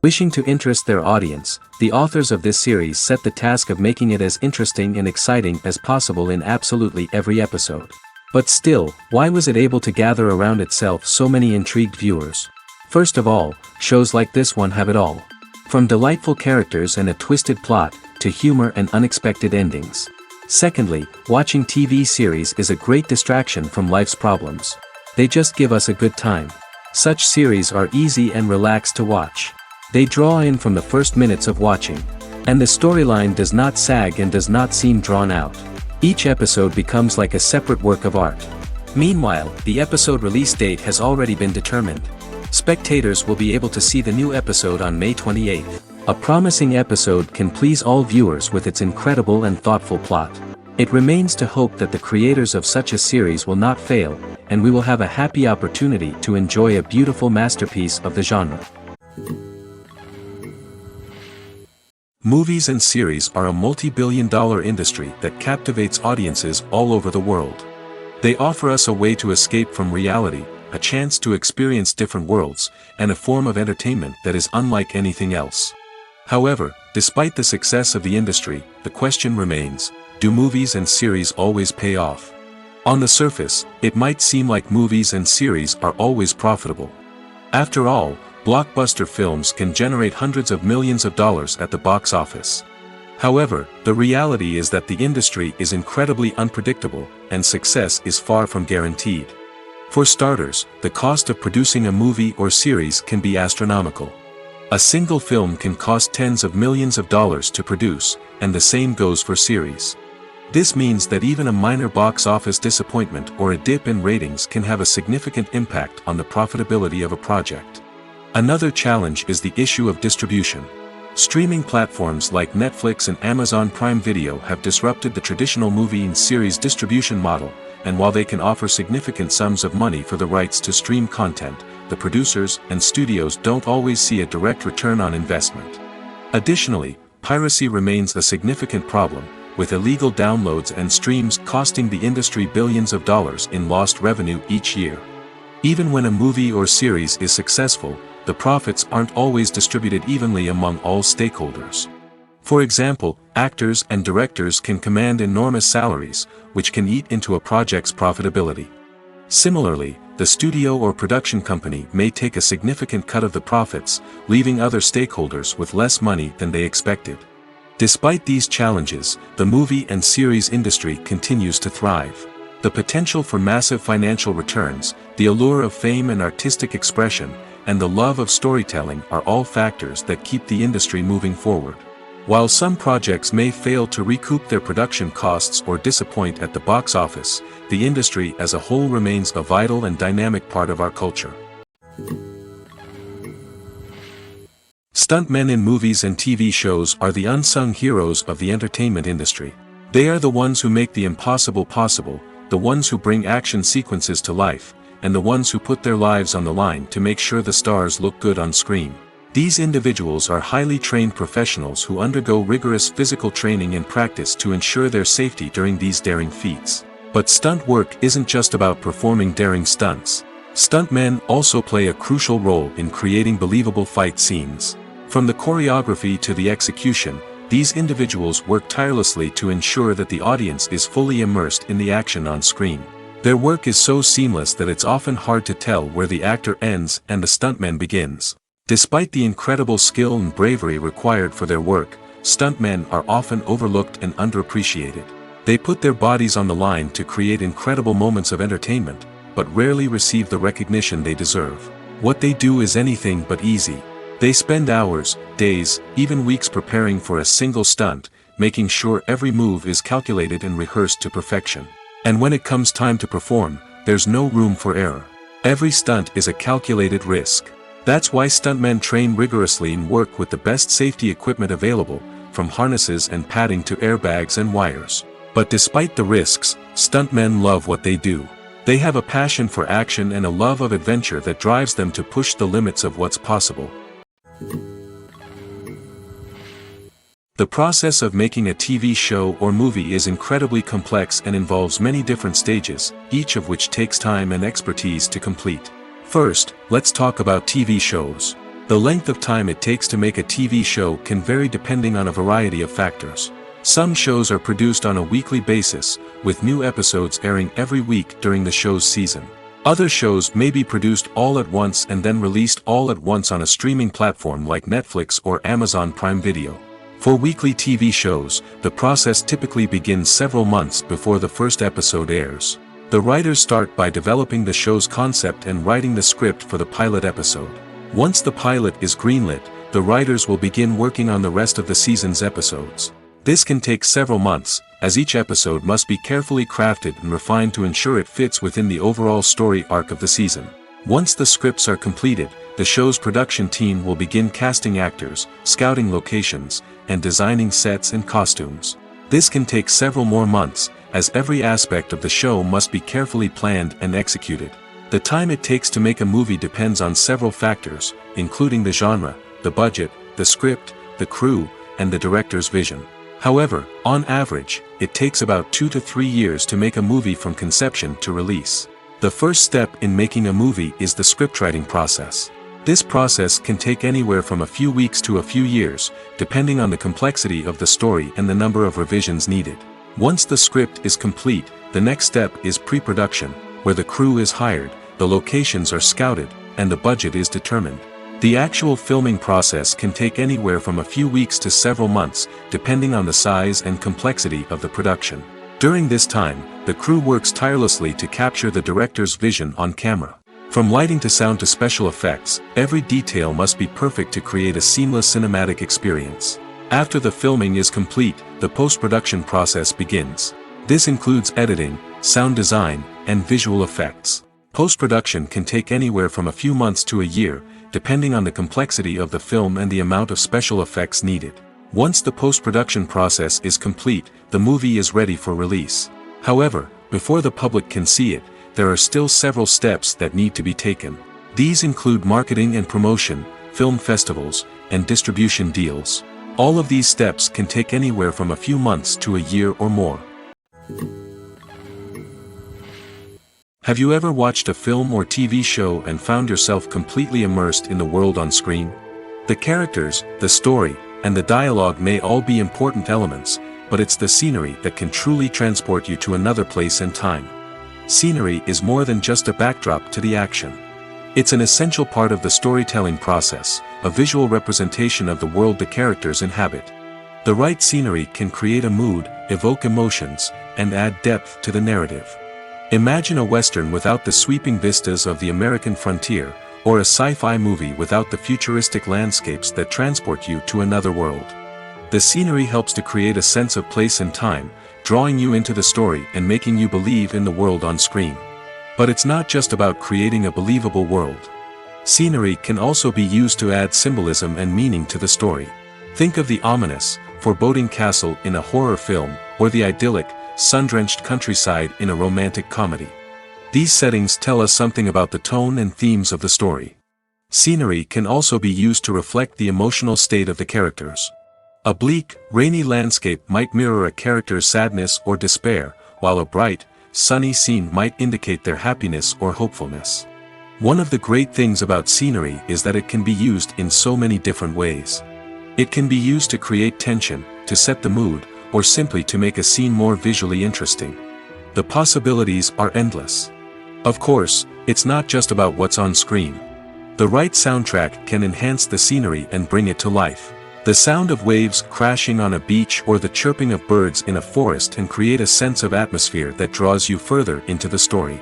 Wishing to interest their audience, the authors of this series set the task of making it as interesting and exciting as possible in absolutely every episode. But still, why was it able to gather around itself so many intrigued viewers? First of all, shows like this one have it all. From delightful characters and a twisted plot, to humor and unexpected endings. Secondly, watching TV series is a great distraction from life's problems. They just give us a good time. Such series are easy and relaxed to watch. They draw in from the first minutes of watching. And the storyline does not sag and does not seem drawn out. Each episode becomes like a separate work of art. Meanwhile, the episode release date has already been determined. Spectators will be able to see the new episode on May 28th. A promising episode can please all viewers with its incredible and thoughtful plot. It remains to hope that the creators of such a series will not fail, and we will have a happy opportunity to enjoy a beautiful masterpiece of the genre. Movies and series are a multi-billion-dollar industry that captivates audiences all over the world. They offer us a way to escape from reality, a chance to experience different worlds, and a form of entertainment that is unlike anything else. However, despite the success of the industry, the question remains, do movies and series always pay off? On the surface, it might seem like movies and series are always profitable. After all, blockbuster films can generate hundreds of millions of dollars at the box office. However, the reality is that the industry is incredibly unpredictable, and success is far from guaranteed. For starters, the cost of producing a movie or series can be astronomical. A single film can cost tens of millions of dollars to produce, and the same goes for series. This means that even a minor box office disappointment or a dip in ratings can have a significant impact on the profitability of a project. Another challenge is the issue of distribution. Streaming platforms like Netflix and Amazon Prime Video have disrupted the traditional movie and series distribution model, and while they can offer significant sums of money for the rights to stream content, the producers and studios don't always see a direct return on investment. Additionally, piracy remains a significant problem, with illegal downloads and streams costing the industry billions of dollars in lost revenue each year. Even when a movie or series is successful, the profits aren't always distributed evenly among all stakeholders. For example, actors and directors can command enormous salaries, which can eat into a project's profitability. Similarly, the studio or production company may take a significant cut of the profits, leaving other stakeholders with less money than they expected. Despite these challenges, the movie and series industry continues to thrive. The potential for massive financial returns, the allure of fame and artistic expression, and the love of storytelling are all factors that keep the industry moving forward. While some projects may fail to recoup their production costs or disappoint at the box office, the industry as a whole remains a vital and dynamic part of our culture. Stuntmen in movies and TV shows are the unsung heroes of the entertainment industry. They are the ones who make the impossible possible, the ones who bring action sequences to life, and the ones who put their lives on the line to make sure the stars look good on screen. These individuals are highly trained professionals who undergo rigorous physical training and practice to ensure their safety during these daring feats. But stunt work isn't just about performing daring stunts. Stuntmen also play a crucial role in creating believable fight scenes. From the choreography to the execution, these individuals work tirelessly to ensure that the audience is fully immersed in the action on screen. Their work is so seamless that it's often hard to tell where the actor ends and the stuntman begins. Despite the incredible skill and bravery required for their work, stuntmen are often overlooked and underappreciated. They put their bodies on the line to create incredible moments of entertainment, but rarely receive the recognition they deserve. What they do is anything but easy. They spend hours, days, even weeks preparing for a single stunt, making sure every move is calculated and rehearsed to perfection. And when it comes time to perform, there's no room for error. Every stunt is a calculated risk. That's why stuntmen train rigorously and work with the best safety equipment available, from harnesses and padding to airbags and wires. But despite the risks, stuntmen love what they do. They have a passion for action and a love of adventure that drives them to push the limits of what's possible. The process of making a TV show or movie is incredibly complex and involves many different stages, each of which takes time and expertise to complete. First, let's talk about TV shows. The length of time it takes to make a TV show can vary depending on a variety of factors. Some shows are produced on a weekly basis, with new episodes airing every week during the show's season. Other shows may be produced all at once and then released all at once on a streaming platform like Netflix or Amazon Prime Video. For weekly TV shows, the process typically begins several months before the first episode airs. The writers start by developing the show's concept and writing the script for the pilot episode. Once the pilot is greenlit, the writers will begin working on the rest of the season's episodes. This can take several months, as each episode must be carefully crafted and refined to ensure it fits within the overall story arc of the season. Once the scripts are completed, the show's production team will begin casting actors, scouting locations, and designing sets and costumes. This can take several more months, as every aspect of the show must be carefully planned and executed. The time it takes to make a movie depends on several factors, including the genre, the budget, the script, the crew, and the director's vision. However, on average, it takes about 2 to 3 years to make a movie from conception to release. The first step in making a movie is the scriptwriting process. This process can take anywhere from a few weeks to a few years, depending on the complexity of the story and the number of revisions needed. Once the script is complete, the next step is pre-production, where the crew is hired, the locations are scouted, and the budget is determined. The actual filming process can take anywhere from a few weeks to several months, depending on the size and complexity of the production. During this time, the crew works tirelessly to capture the director's vision on camera. From lighting to sound to special effects, every detail must be perfect to create a seamless cinematic experience. After the filming is complete, the post-production process begins. This includes editing, sound design, and visual effects. Post-production can take anywhere from a few months to a year, depending on the complexity of the film and the amount of special effects needed. Once the post-production process is complete, the movie is ready for release. However, before the public can see it, there are still several steps that need to be taken. These include marketing and promotion, film festivals, and distribution deals. All of these steps can take anywhere from a few months to a year or more. Have you ever watched a film or TV show and found yourself completely immersed in the world on screen? The characters, the story, and the dialogue may all be important elements, but it's the scenery that can truly transport you to another place and time. Scenery is more than just a backdrop to the action. It's an essential part of the storytelling process, a visual representation of the world the characters inhabit. The right scenery can create a mood, evoke emotions, and add depth to the narrative. Imagine a Western without the sweeping vistas of the American frontier, or a sci-fi movie without the futuristic landscapes that transport you to another world. The scenery helps to create a sense of place and time, drawing you into the story and making you believe in the world on screen. But it's not just about creating a believable world. Scenery can also be used to add symbolism and meaning to the story. Think of the ominous, foreboding castle in a horror film, or the idyllic, sun-drenched countryside in a romantic comedy. These settings tell us something about the tone and themes of the story. Scenery can also be used to reflect the emotional state of the characters. A bleak, rainy landscape might mirror a character's sadness or despair, while a bright, sunny scene might indicate their happiness or hopefulness. One of the great things about scenery is that it can be used in so many different ways. It can be used to create tension, to set the mood, or simply to make a scene more visually interesting. The possibilities are endless. Of course, it's not just about what's on screen. The right soundtrack can enhance the scenery and bring it to life. The sound of waves crashing on a beach or the chirping of birds in a forest can create a sense of atmosphere that draws you further into the story.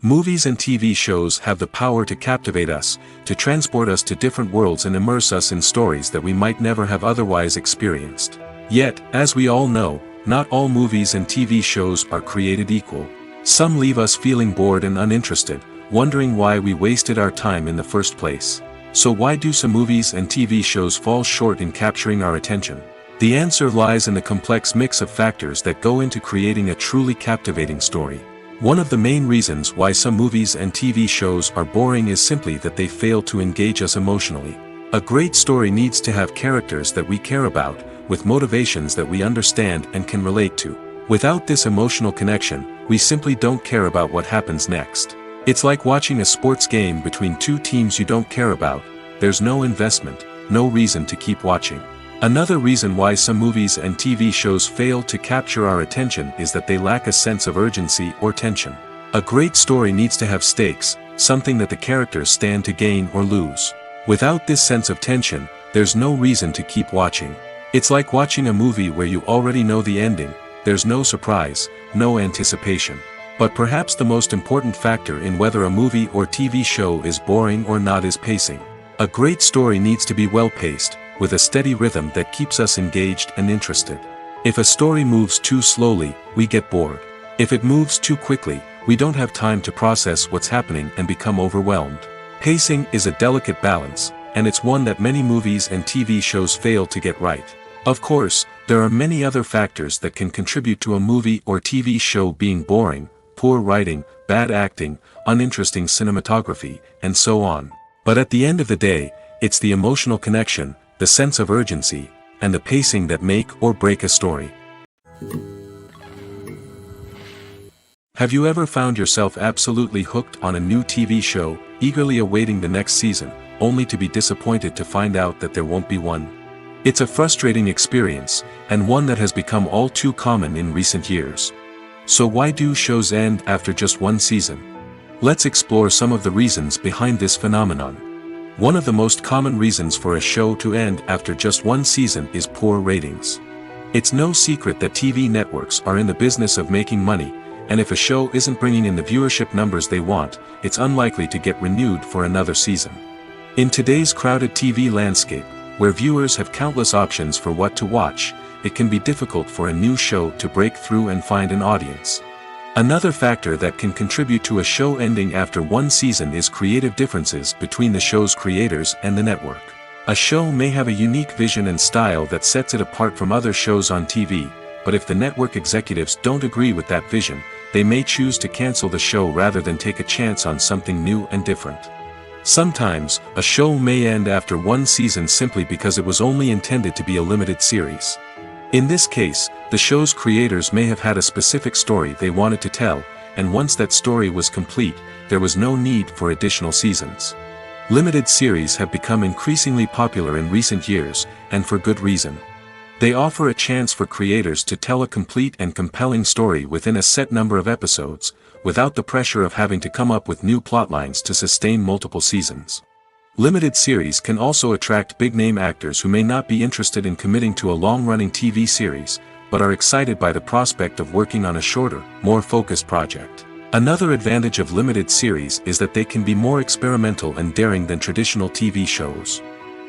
Movies and TV shows have the power to captivate us, to transport us to different worlds and immerse us in stories that we might never have otherwise experienced. Yet, as we all know, not all movies and TV shows are created equal. Some leave us feeling bored and uninterested, wondering why we wasted our time in the first place. So why do some movies and TV shows fall short in capturing our attention? The answer lies in the complex mix of factors that go into creating a truly captivating story. One of the main reasons why some movies and TV shows are boring is simply that they fail to engage us emotionally. A great story needs to have characters that we care about, with motivations that we understand and can relate to. Without this emotional connection, we simply don't care about what happens next. It's like watching a sports game between two teams you don't care about. There's no investment, no reason to keep watching. Another reason why some movies and TV shows fail to capture our attention is that they lack a sense of urgency or tension. A great story needs to have stakes, something that the characters stand to gain or lose. Without this sense of tension, there's no reason to keep watching. It's like watching a movie where you already know the ending. There's no surprise, no anticipation. But perhaps the most important factor in whether a movie or TV show is boring or not is pacing. A great story needs to be well-paced, with a steady rhythm that keeps us engaged and interested. If a story moves too slowly, we get bored. If it moves too quickly, we don't have time to process what's happening and become overwhelmed. Pacing is a delicate balance, and it's one that many movies and TV shows fail to get right. Of course, there are many other factors that can contribute to a movie or TV show being boring: poor writing, bad acting, uninteresting cinematography, and so on. But at the end of the day, it's the emotional connection, the sense of urgency, and the pacing that make or break a story. Have you ever found yourself absolutely hooked on a new TV show, eagerly awaiting the next season, only to be disappointed to find out that there won't be one? It's a frustrating experience, and one that has become all too common in recent years. So why do shows end after just one season? Let's explore some of the reasons behind this phenomenon. One of the most common reasons for a show to end after just one season is poor ratings. It's no secret that TV networks are in the business of making money, and if a show isn't bringing in the viewership numbers they want, it's unlikely to get renewed for another season. In today's crowded TV landscape, where viewers have countless options for what to watch, it can be difficult for a new show to break through and find an audience. Another factor that can contribute to a show ending after one season is creative differences between the show's creators and the network. A show may have a unique vision and style that sets it apart from other shows on TV, but if the network executives don't agree with that vision, they may choose to cancel the show rather than take a chance on something new and different. Sometimes, a show may end after one season simply because it was only intended to be a limited series. In this case, the show's creators may have had a specific story they wanted to tell, and once that story was complete, there was no need for additional seasons. Limited series have become increasingly popular in recent years, and for good reason. They offer a chance for creators to tell a complete and compelling story within a set number of episodes, without the pressure of having to come up with new plotlines to sustain multiple seasons. Limited series can also attract big-name actors who may not be interested in committing to a long-running TV series, but are excited by the prospect of working on a shorter, more focused project. Another advantage of limited series is that they can be more experimental and daring than traditional TV shows.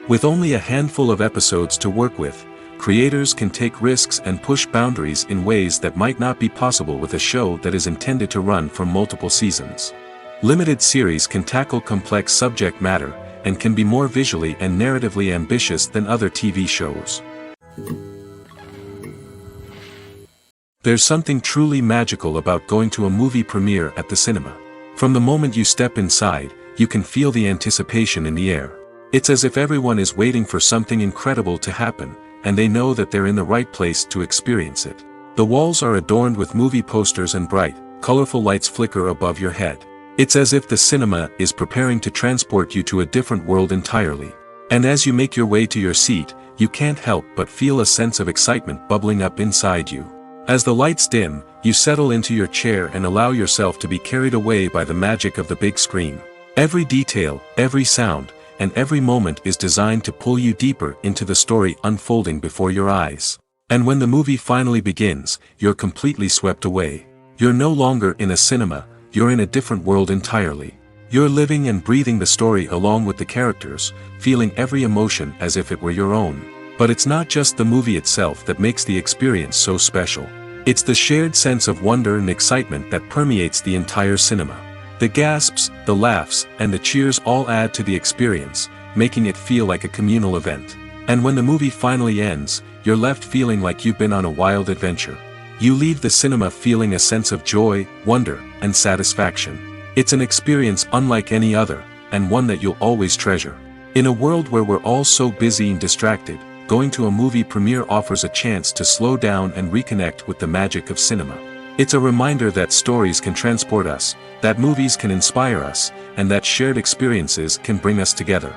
With only a handful of episodes to work with, creators can take risks and push boundaries in ways that might not be possible with a show that is intended to run for multiple seasons. Limited series can tackle complex subject matter, and can be more visually and narratively ambitious than other TV shows. There's something truly magical about going to a movie premiere at the cinema. From the moment you step inside, you can feel the anticipation in the air. It's as if everyone is waiting for something incredible to happen, and they know that they're in the right place to experience it. The walls are adorned with movie posters and bright, colorful lights flicker above your head. It's as if the cinema is preparing to transport you to a different world entirely. And as you make your way to your seat, you can't help but feel a sense of excitement bubbling up inside you. As the lights dim, you settle into your chair and allow yourself to be carried away by the magic of the big screen. Every detail, every sound, and every moment is designed to pull you deeper into the story unfolding before your eyes. And when the movie finally begins, you're completely swept away. You're no longer in a cinema, you're in a different world entirely. You're living and breathing the story along with the characters, feeling every emotion as if it were your own. But it's not just the movie itself that makes the experience so special. It's the shared sense of wonder and excitement that permeates the entire cinema. The gasps, the laughs, and the cheers all add to the experience, making it feel like a communal event. And when the movie finally ends, you're left feeling like you've been on a wild adventure. You leave the cinema feeling a sense of joy, wonder, and satisfaction. It's an experience unlike any other, and one that you'll always treasure. In a world where we're all so busy and distracted, going to a movie premiere offers a chance to slow down and reconnect with the magic of cinema. It's a reminder that stories can transport us, that movies can inspire us, and that shared experiences can bring us together.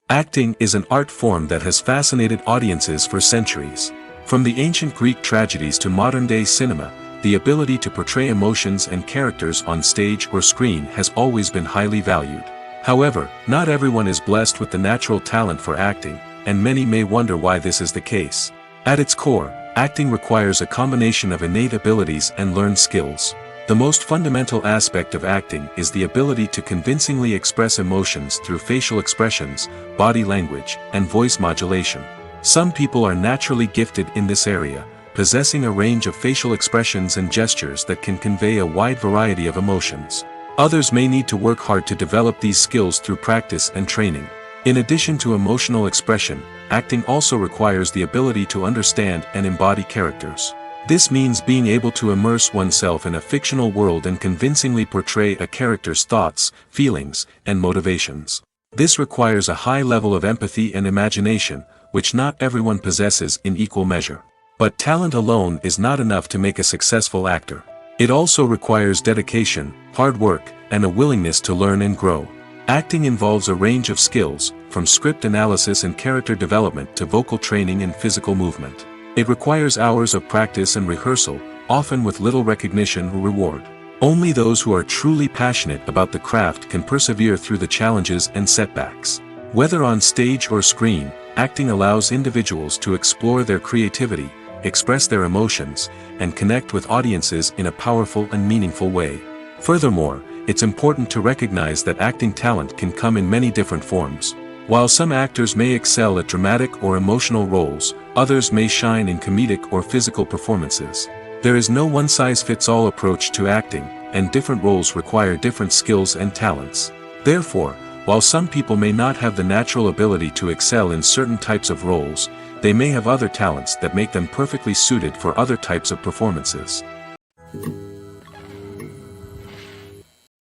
Acting is an art form that has fascinated audiences for centuries. From the ancient Greek tragedies to modern-day cinema, the ability to portray emotions and characters on stage or screen has always been highly valued. However, not everyone is blessed with the natural talent for acting, and many may wonder why this is the case. At its core, acting requires a combination of innate abilities and learned skills. The most fundamental aspect of acting is the ability to convincingly express emotions through facial expressions, body language, and voice modulation. Some people are naturally gifted in this area, possessing a range of facial expressions and gestures that can convey a wide variety of emotions. Others may need to work hard to develop these skills through practice and training. In addition to emotional expression, acting also requires the ability to understand and embody characters. This means being able to immerse oneself in a fictional world and convincingly portray a character's thoughts, feelings, and motivations. This requires a high level of empathy and imagination, which not everyone possesses in equal measure. But talent alone is not enough to make a successful actor. It also requires dedication, hard work, and a willingness to learn and grow. Acting involves a range of skills, from script analysis and character development to vocal training and physical movement. It requires hours of practice and rehearsal, often with little recognition or reward. Only those who are truly passionate about the craft can persevere through the challenges and setbacks. Whether on stage or screen, acting allows individuals to explore their creativity, express their emotions, and connect with audiences in a powerful and meaningful way. Furthermore, it's important to recognize that acting talent can come in many different forms. While some actors may excel at dramatic or emotional roles, others may shine in comedic or physical performances. There is no one-size-fits-all approach to acting, and different roles require different skills and talents. Therefore, while some people may not have the natural ability to excel in certain types of roles, they may have other talents that make them perfectly suited for other types of performances.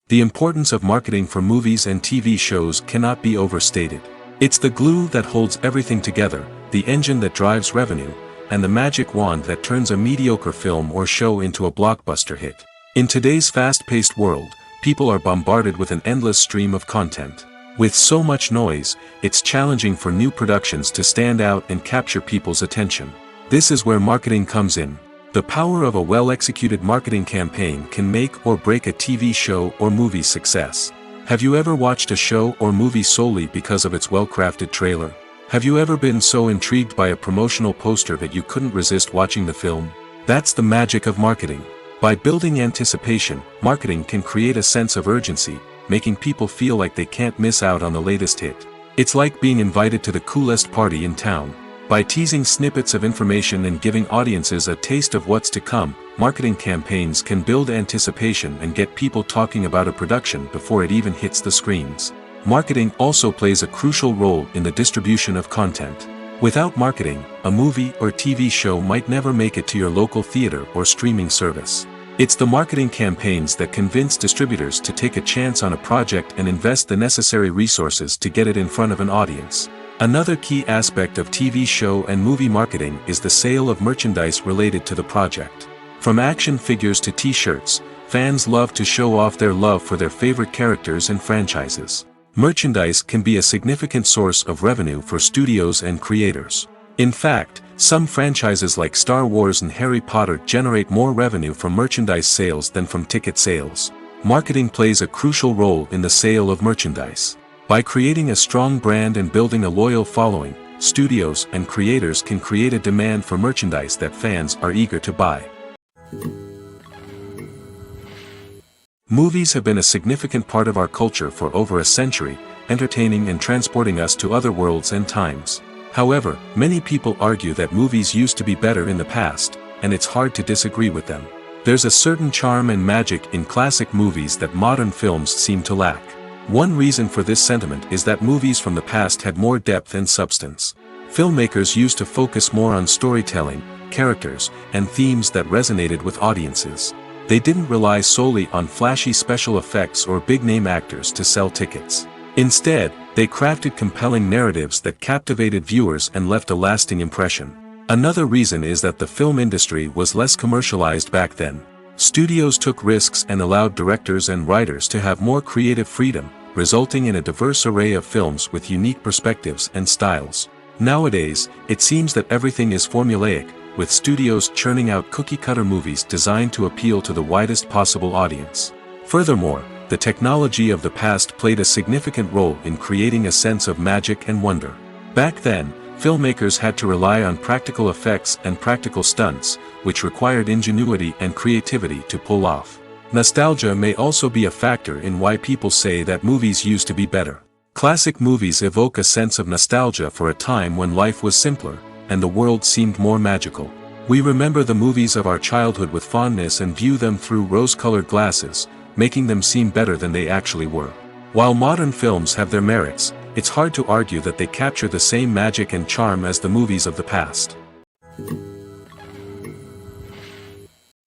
The importance of marketing for movies and TV shows cannot be overstated. It's the glue that holds everything together, the engine that drives revenue, and the magic wand that turns a mediocre film or show into a blockbuster hit. In today's fast-paced world, people are bombarded with an endless stream of content. With so much noise, it's challenging for new productions to stand out and capture people's attention. This is where marketing comes in. The power of a well-executed marketing campaign can make or break a TV show or movie's success. Have you ever watched a show or movie solely because of its well-crafted trailer? Have you ever been so intrigued by a promotional poster that you couldn't resist watching the film? That's the magic of marketing. By building anticipation, marketing can create a sense of urgency, making people feel like they can't miss out on the latest hit. It's like being invited to the coolest party in town. By teasing snippets of information and giving audiences a taste of what's to come, marketing campaigns can build anticipation and get people talking about a production before it even hits the screens. Marketing also plays a crucial role in the distribution of content. Without marketing, a movie or TV show might never make it to your local theater or streaming service. It's the marketing campaigns that convince distributors to take a chance on a project and invest the necessary resources to get it in front of an audience. Another key aspect of TV show and movie marketing is the sale of merchandise related to the project. From action figures to t-shirts, fans love to show off their love for their favorite characters and franchises. Merchandise can be a significant source of revenue for studios and creators. In fact, some franchises like Star Wars and Harry Potter generate more revenue from merchandise sales than from ticket sales. Marketing plays a crucial role in the sale of merchandise. By creating a strong brand and building a loyal following, studios and creators can create a demand for merchandise that fans are eager to buy. Movies have been a significant part of our culture for over a century, entertaining and transporting us to other worlds and times. However, many people argue that movies used to be better in the past, and it's hard to disagree with them. There's a certain charm and magic in classic movies that modern films seem to lack. One reason for this sentiment is that movies from the past had more depth and substance. Filmmakers used to focus more on storytelling, characters, and themes that resonated with audiences. They didn't rely solely on flashy special effects or big-name actors to sell tickets. Instead, they crafted compelling narratives that captivated viewers and left a lasting impression. Another reason is that the film industry was less commercialized back then. Studios took risks and allowed directors and writers to have more creative freedom, resulting in a diverse array of films with unique perspectives and styles. Nowadays, it seems that everything is formulaic, with studios churning out cookie-cutter movies designed to appeal to the widest possible audience. Furthermore, the technology of the past played a significant role in creating a sense of magic and wonder. Back then, filmmakers had to rely on practical effects and practical stunts, which required ingenuity and creativity to pull off. Nostalgia may also be a factor in why people say that movies used to be better. Classic movies evoke a sense of nostalgia for a time when life was simpler, and the world seemed more magical. We remember the movies of our childhood with fondness and view them through rose-colored glasses, making them seem better than they actually were. While modern films have their merits, it's hard to argue that they capture the same magic and charm as the movies of the past.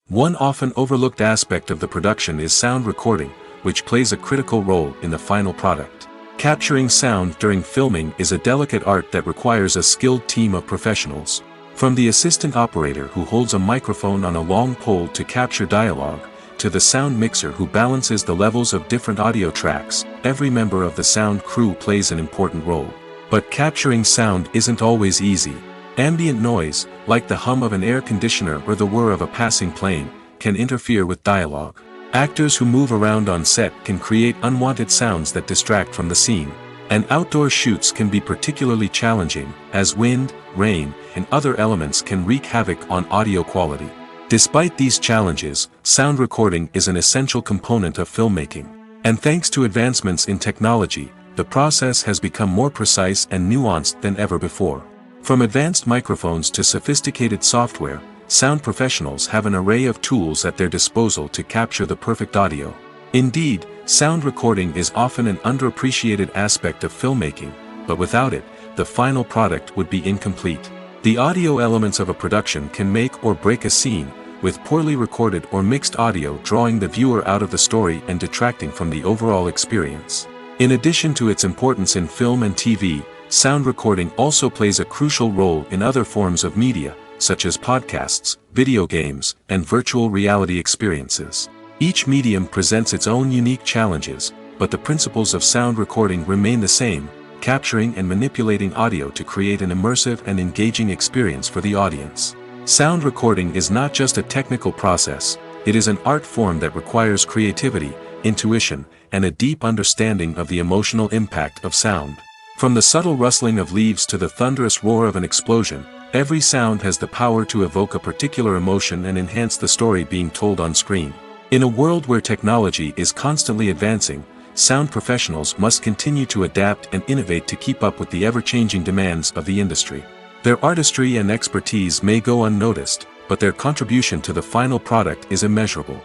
One often overlooked aspect of the production is sound recording, which plays a critical role in the final product. Capturing sound during filming is a delicate art that requires a skilled team of professionals. From the assistant operator who holds a microphone on a long pole to capture dialogue, to the sound mixer who balances the levels of different audio tracks, every member of the sound crew plays an important role. But capturing sound isn't always easy. Ambient noise, like the hum of an air conditioner or the whir of a passing plane, can interfere with dialogue. Actors who move around on set can create unwanted sounds that distract from the scene. And outdoor shoots can be particularly challenging, as wind, rain, and other elements can wreak havoc on audio quality. Despite these challenges, sound recording is an essential component of filmmaking. And thanks to advancements in technology, the process has become more precise and nuanced than ever before. From advanced microphones to sophisticated software, sound professionals have an array of tools at their disposal to capture the perfect audio. Indeed, sound recording is often an underappreciated aspect of filmmaking, but without it, the final product would be incomplete. The audio elements of a production can make or break a scene, with poorly recorded or mixed audio drawing the viewer out of the story and detracting from the overall experience. In addition to its importance in film and TV, sound recording also plays a crucial role in other forms of media, such as podcasts, video games, and virtual reality experiences. Each medium presents its own unique challenges, but the principles of sound recording remain the same, capturing and manipulating audio to create an immersive and engaging experience for the audience. Sound recording is not just a technical process, it is an art form that requires creativity, intuition, and a deep understanding of the emotional impact of sound. From the subtle rustling of leaves to the thunderous roar of an explosion, every sound has the power to evoke a particular emotion and enhance the story being told on screen. In a world where technology is constantly advancing, sound professionals must continue to adapt and innovate to keep up with the ever-changing demands of the industry. Their artistry and expertise may go unnoticed, but their contribution to the final product is immeasurable.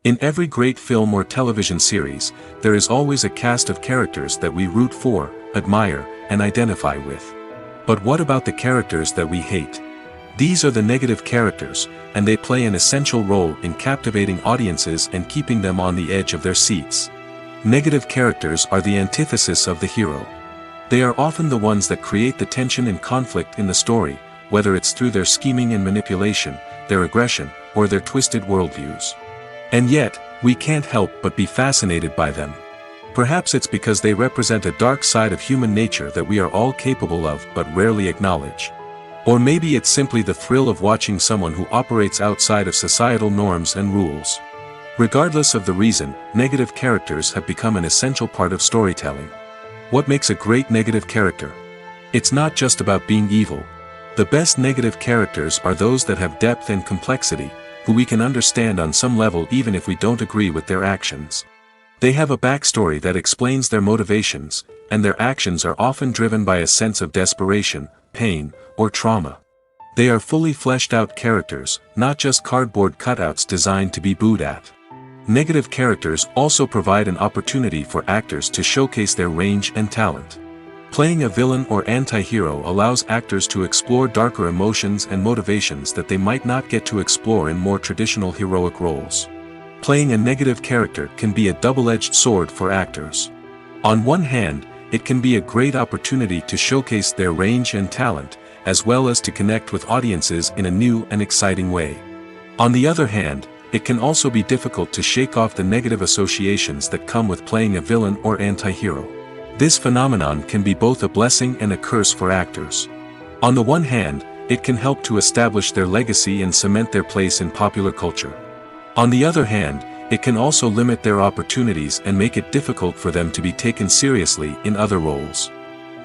In every great film or television series, there is always a cast of characters that we root for, admire, and identify with. But what about the characters that we hate? These are the negative characters, and they play an essential role in captivating audiences and keeping them on the edge of their seats. Negative characters are the antithesis of the hero. They are often the ones that create the tension and conflict in the story, whether it's through their scheming and manipulation, their aggression, or their twisted worldviews. And yet, we can't help but be fascinated by them. Perhaps it's because they represent a dark side of human nature that we are all capable of but rarely acknowledge. Or maybe it's simply the thrill of watching someone who operates outside of societal norms and rules. Regardless of the reason, negative characters have become an essential part of storytelling. What makes a great negative character? It's not just about being evil. The best negative characters are those that have depth and complexity, who we can understand on some level even if we don't agree with their actions. They have a backstory that explains their motivations, and their actions are often driven by a sense of desperation, pain, or trauma. They are fully fleshed out characters, not just cardboard cutouts designed to be booed at. Negative characters also provide an opportunity for actors to showcase their range and talent. Playing a villain or anti-hero allows actors to explore darker emotions and motivations that they might not get to explore in more traditional heroic roles. Playing a negative character can be a double-edged sword for actors. On one hand, it can be a great opportunity to showcase their range and talent, as well as to connect with audiences in a new and exciting way. On the other hand, it can also be difficult to shake off the negative associations that come with playing a villain or anti-hero. This phenomenon can be both a blessing and a curse for actors. On the one hand, it can help to establish their legacy and cement their place in popular culture. On the other hand, it can also limit their opportunities and make it difficult for them to be taken seriously in other roles.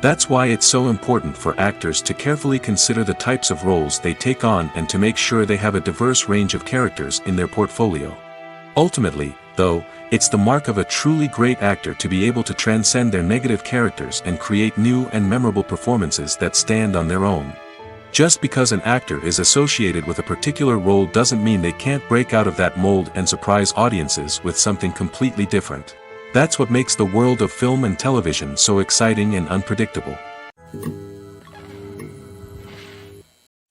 That's why it's so important for actors to carefully consider the types of roles they take on and to make sure they have a diverse range of characters in their portfolio. Ultimately, though, it's the mark of a truly great actor to be able to transcend their negative characters and create new and memorable performances that stand on their own. Just because an actor is associated with a particular role doesn't mean they can't break out of that mold and surprise audiences with something completely different. That's what makes the world of film and television so exciting and unpredictable.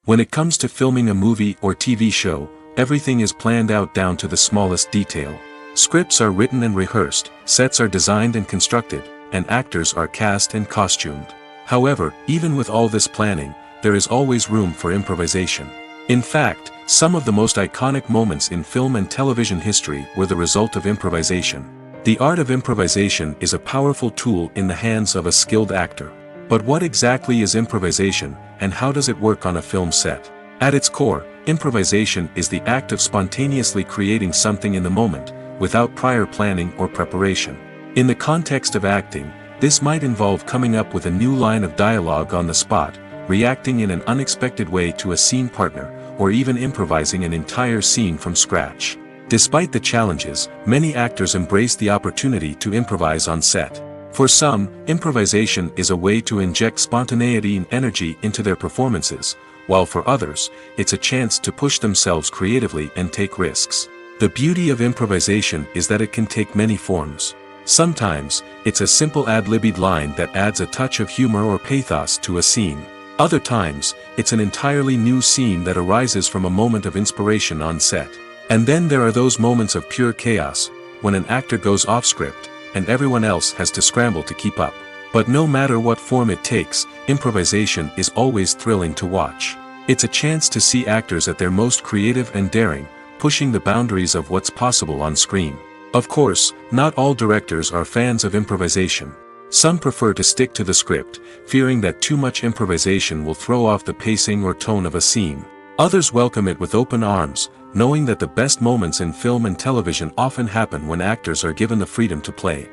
When it comes to filming a movie or TV show, everything is planned out down to the smallest detail. Scripts are written and rehearsed, sets are designed and constructed, and actors are cast and costumed. However, even with all this planning, there is always room for improvisation. In fact, some of the most iconic moments in film and television history were the result of improvisation. The art of improvisation is a powerful tool in the hands of a skilled actor. But what exactly is improvisation, and how does it work on a film set? At its core, improvisation is the act of spontaneously creating something in the moment, without prior planning or preparation. In the context of acting, this might involve coming up with a new line of dialogue on the spot, reacting in an unexpected way to a scene partner, or even improvising an entire scene from scratch. Despite the challenges, many actors embrace the opportunity to improvise on set. For some, improvisation is a way to inject spontaneity and energy into their performances, while for others, it's a chance to push themselves creatively and take risks. The beauty of improvisation is that it can take many forms. Sometimes, it's a simple ad-libbed line that adds a touch of humor or pathos to a scene. Other times, it's an entirely new scene that arises from a moment of inspiration on set. And then there are those moments of pure chaos, when an actor goes off script, and everyone else has to scramble to keep up. But no matter what form it takes, improvisation is always thrilling to watch. It's a chance to see actors at their most creative and daring, pushing the boundaries of what's possible on screen. Of course, not all directors are fans of improvisation. Some prefer to stick to the script, fearing that too much improvisation will throw off the pacing or tone of a scene. Others welcome it with open arms, knowing that the best moments in film and television often happen when actors are given the freedom to play.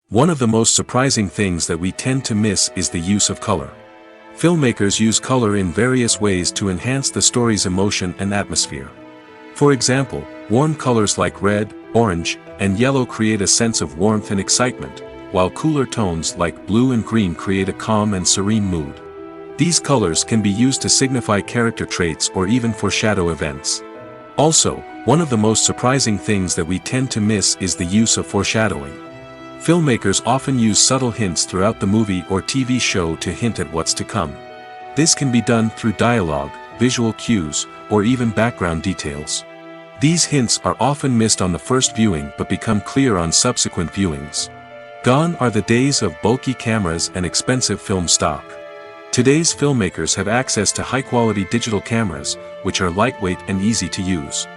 One of the most surprising things that we tend to miss is the use of color. Filmmakers use color in various ways to enhance the story's emotion and atmosphere. For example, warm colors like red, orange, and yellow create a sense of warmth and excitement, while cooler tones like blue and green create a calm and serene mood. These colors can be used to signify character traits or even foreshadow events. Also, one of the most surprising things that we tend to miss is the use of foreshadowing. Filmmakers often use subtle hints throughout the movie or TV show to hint at what's to come. This can be done through dialogue, visual cues, or even background details. These hints are often missed on the first viewing but become clear on subsequent viewings. Gone are the days of bulky cameras and expensive film stock. Today's filmmakers have access to high-quality digital cameras, which are lightweight and easy to use.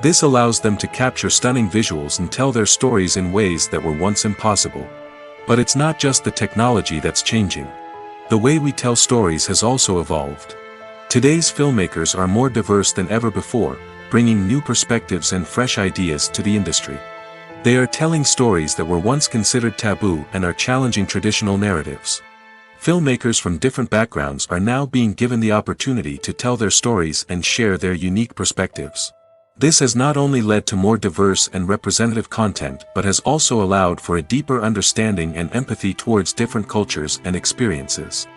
This allows them to capture stunning visuals and tell their stories in ways that were once impossible. But it's not just the technology that's changing. The way we tell stories has also evolved. Today's filmmakers are more diverse than ever before, bringing new perspectives and fresh ideas to the industry. They are telling stories that were once considered taboo and are challenging traditional narratives. Filmmakers from different backgrounds are now being given the opportunity to tell their stories and share their unique perspectives. This has not only led to more diverse and representative content but has also allowed for a deeper understanding and empathy towards different cultures and experiences.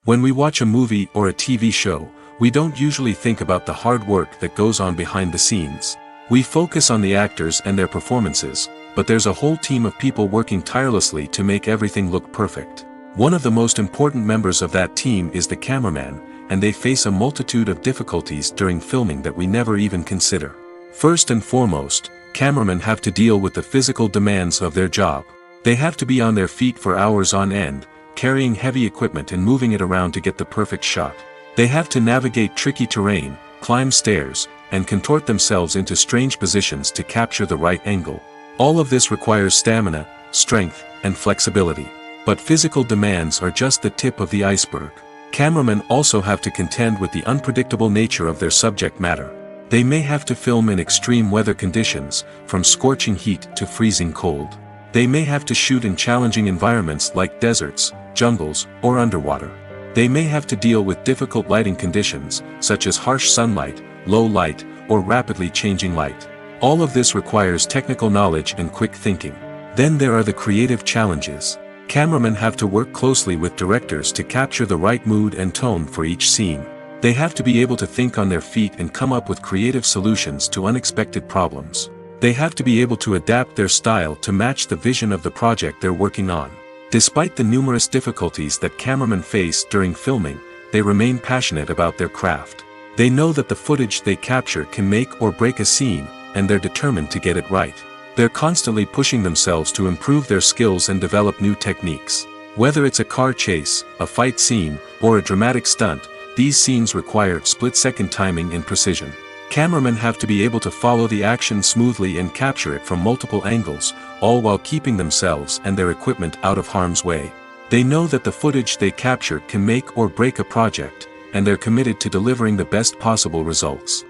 When we watch a movie or a TV show, we don't usually think about the hard work that goes on behind the scenes. We focus on the actors and their performances, but there's a whole team of people working tirelessly to make everything look perfect. One of the most important members of that team is the cameraman, and they face a multitude of difficulties during filming that we never even consider. First and foremost, cameramen have to deal with the physical demands of their job. They have to be on their feet for hours on end, carrying heavy equipment and moving it around to get the perfect shot. They have to navigate tricky terrain, climb stairs, and contort themselves into strange positions to capture the right angle. All of this requires stamina, strength, and flexibility. But physical demands are just the tip of the iceberg. Cameramen also have to contend with the unpredictable nature of their subject matter. They may have to film in extreme weather conditions, from scorching heat to freezing cold. They may have to shoot in challenging environments like deserts, jungles, or underwater. They may have to deal with difficult lighting conditions, such as harsh sunlight, low light, or rapidly changing light. All of this requires technical knowledge and quick thinking. Then there are the creative challenges. Cameramen have to work closely with directors to capture the right mood and tone for each scene. They have to be able to think on their feet and come up with creative solutions to unexpected problems. They have to be able to adapt their style to match the vision of the project they're working on. Despite the numerous difficulties that cameramen face during filming, they remain passionate about their craft. They know that the footage they capture can make or break a scene, and they're determined to get it right. They're constantly pushing themselves to improve their skills and develop new techniques. Whether it's a car chase, a fight scene, or a dramatic stunt, these scenes require split-second timing and precision. Cameramen have to be able to follow the action smoothly and capture it from multiple angles, all while keeping themselves and their equipment out of harm's way. They know that the footage they capture can make or break a project, and they're committed to delivering the best possible results.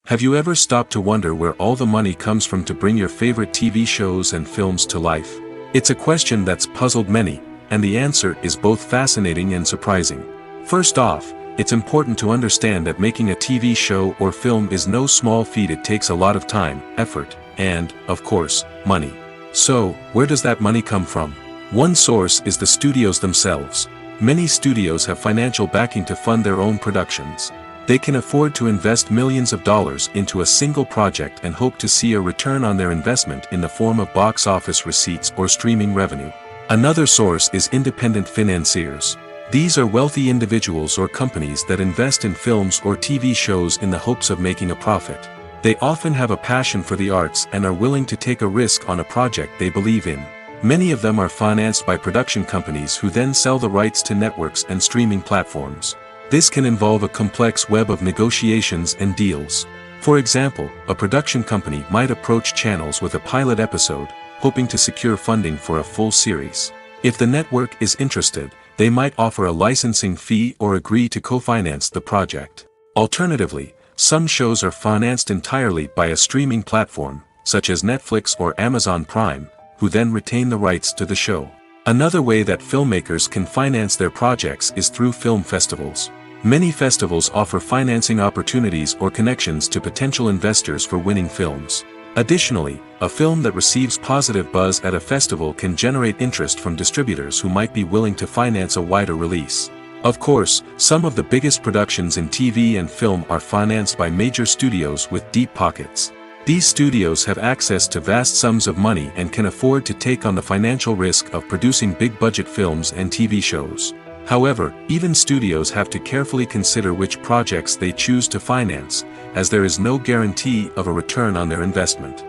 Have you ever stopped to wonder where all the money comes from to bring your favorite TV shows and films to life? It's a question that's puzzled many, and the answer is both fascinating and surprising. First off, it's important to understand that making a TV show or film is no small feat. It takes a lot of time, effort, and, of course, money. So, where does that money come from? One source is the studios themselves. Many studios have financial backing to fund their own productions. They can afford to invest millions of dollars into a single project and hope to see a return on their investment in the form of box office receipts or streaming revenue. Another source is independent financiers. These are wealthy individuals or companies that invest in films or TV shows in the hopes of making a profit. They often have a passion for the arts and are willing to take a risk on a project they believe in. Many of them are financed by production companies who then sell the rights to networks and streaming platforms. This can involve a complex web of negotiations and deals. For example, a production company might approach channels with a pilot episode, hoping to secure funding for a full series. If the network is interested, they might offer a licensing fee or agree to co-finance the project. Alternatively, some shows are financed entirely by a streaming platform, such as Netflix or Amazon Prime, who then retain the rights to the show. Another way that filmmakers can finance their projects is through film festivals. Many festivals offer financing opportunities or connections to potential investors for winning films. Additionally, a film that receives positive buzz at a festival can generate interest from distributors who might be willing to finance a wider release. Of course, some of the biggest productions in TV and film are financed by major studios with deep pockets. These studios have access to vast sums of money and can afford to take on the financial risk of producing big-budget films and TV shows. However, even studios have to carefully consider which projects they choose to finance, as there is no guarantee of a return on their investment.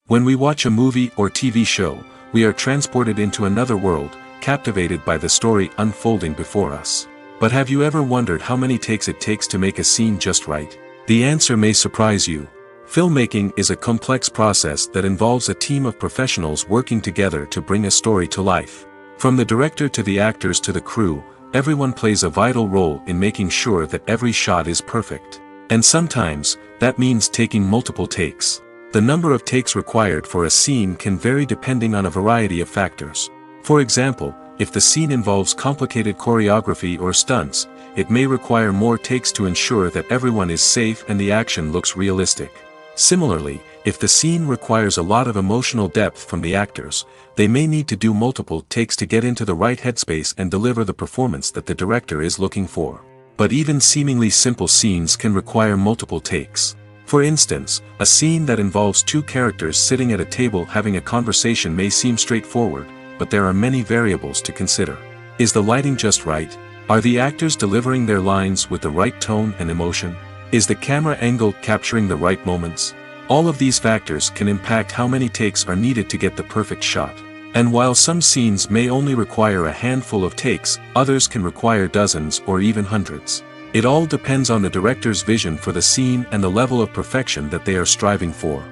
When we watch a movie or TV show, we are transported into another world, captivated by the story unfolding before us. But have you ever wondered how many takes it takes to make a scene just right? The answer may surprise you. Filmmaking is a complex process that involves a team of professionals working together to bring a story to life. From the director to the actors to the crew, everyone plays a vital role in making sure that every shot is perfect. And sometimes, that means taking multiple takes. The number of takes required for a scene can vary depending on a variety of factors. For example, if the scene involves complicated choreography or stunts, it may require more takes to ensure that everyone is safe and the action looks realistic. Similarly, if the scene requires a lot of emotional depth from the actors, they may need to do multiple takes to get into the right headspace and deliver the performance that the director is looking for. But even seemingly simple scenes can require multiple takes. For instance, a scene that involves two characters sitting at a table having a conversation may seem straightforward, but there are many variables to consider. Is the lighting just right? Are the actors delivering their lines with the right tone and emotion? Is the camera angle capturing the right moments? All of these factors can impact how many takes are needed to get the perfect shot. And while some scenes may only require a handful of takes, others can require dozens or even hundreds. It all depends on the director's vision for the scene and the level of perfection that they are striving for.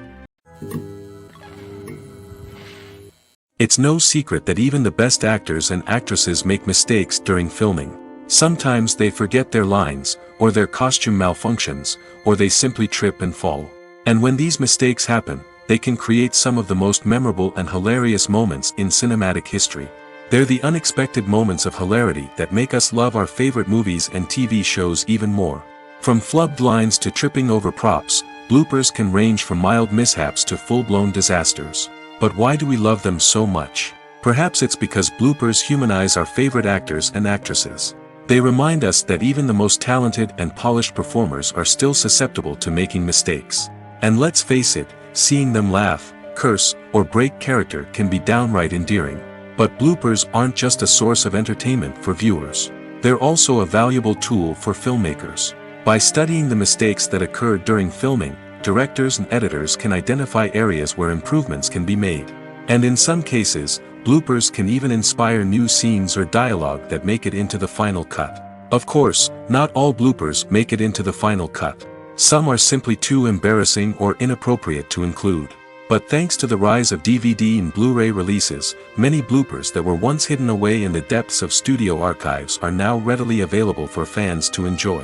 It's no secret that even the best actors and actresses make mistakes during filming. Sometimes they forget their lines, or their costume malfunctions, or they simply trip and fall. And when these mistakes happen, they can create some of the most memorable and hilarious moments in cinematic history. They're the unexpected moments of hilarity that make us love our favorite movies and TV shows even more. From flubbed lines to tripping over props, bloopers can range from mild mishaps to full-blown disasters. But why do we love them so much? Perhaps it's because bloopers humanize our favorite actors and actresses. They remind us that even the most talented and polished performers are still susceptible to making mistakes. And let's face it, seeing them laugh, curse, or break character can be downright endearing. But bloopers aren't just a source of entertainment for viewers. They're also a valuable tool for filmmakers. By studying the mistakes that occurred during filming, directors and editors can identify areas where improvements can be made. And in some cases, bloopers can even inspire new scenes or dialogue that make it into the final cut. Of course, not all bloopers make it into the final cut. Some are simply too embarrassing or inappropriate to include. But thanks to the rise of DVD and Blu-ray releases, many bloopers that were once hidden away in the depths of studio archives are now readily available for fans to enjoy.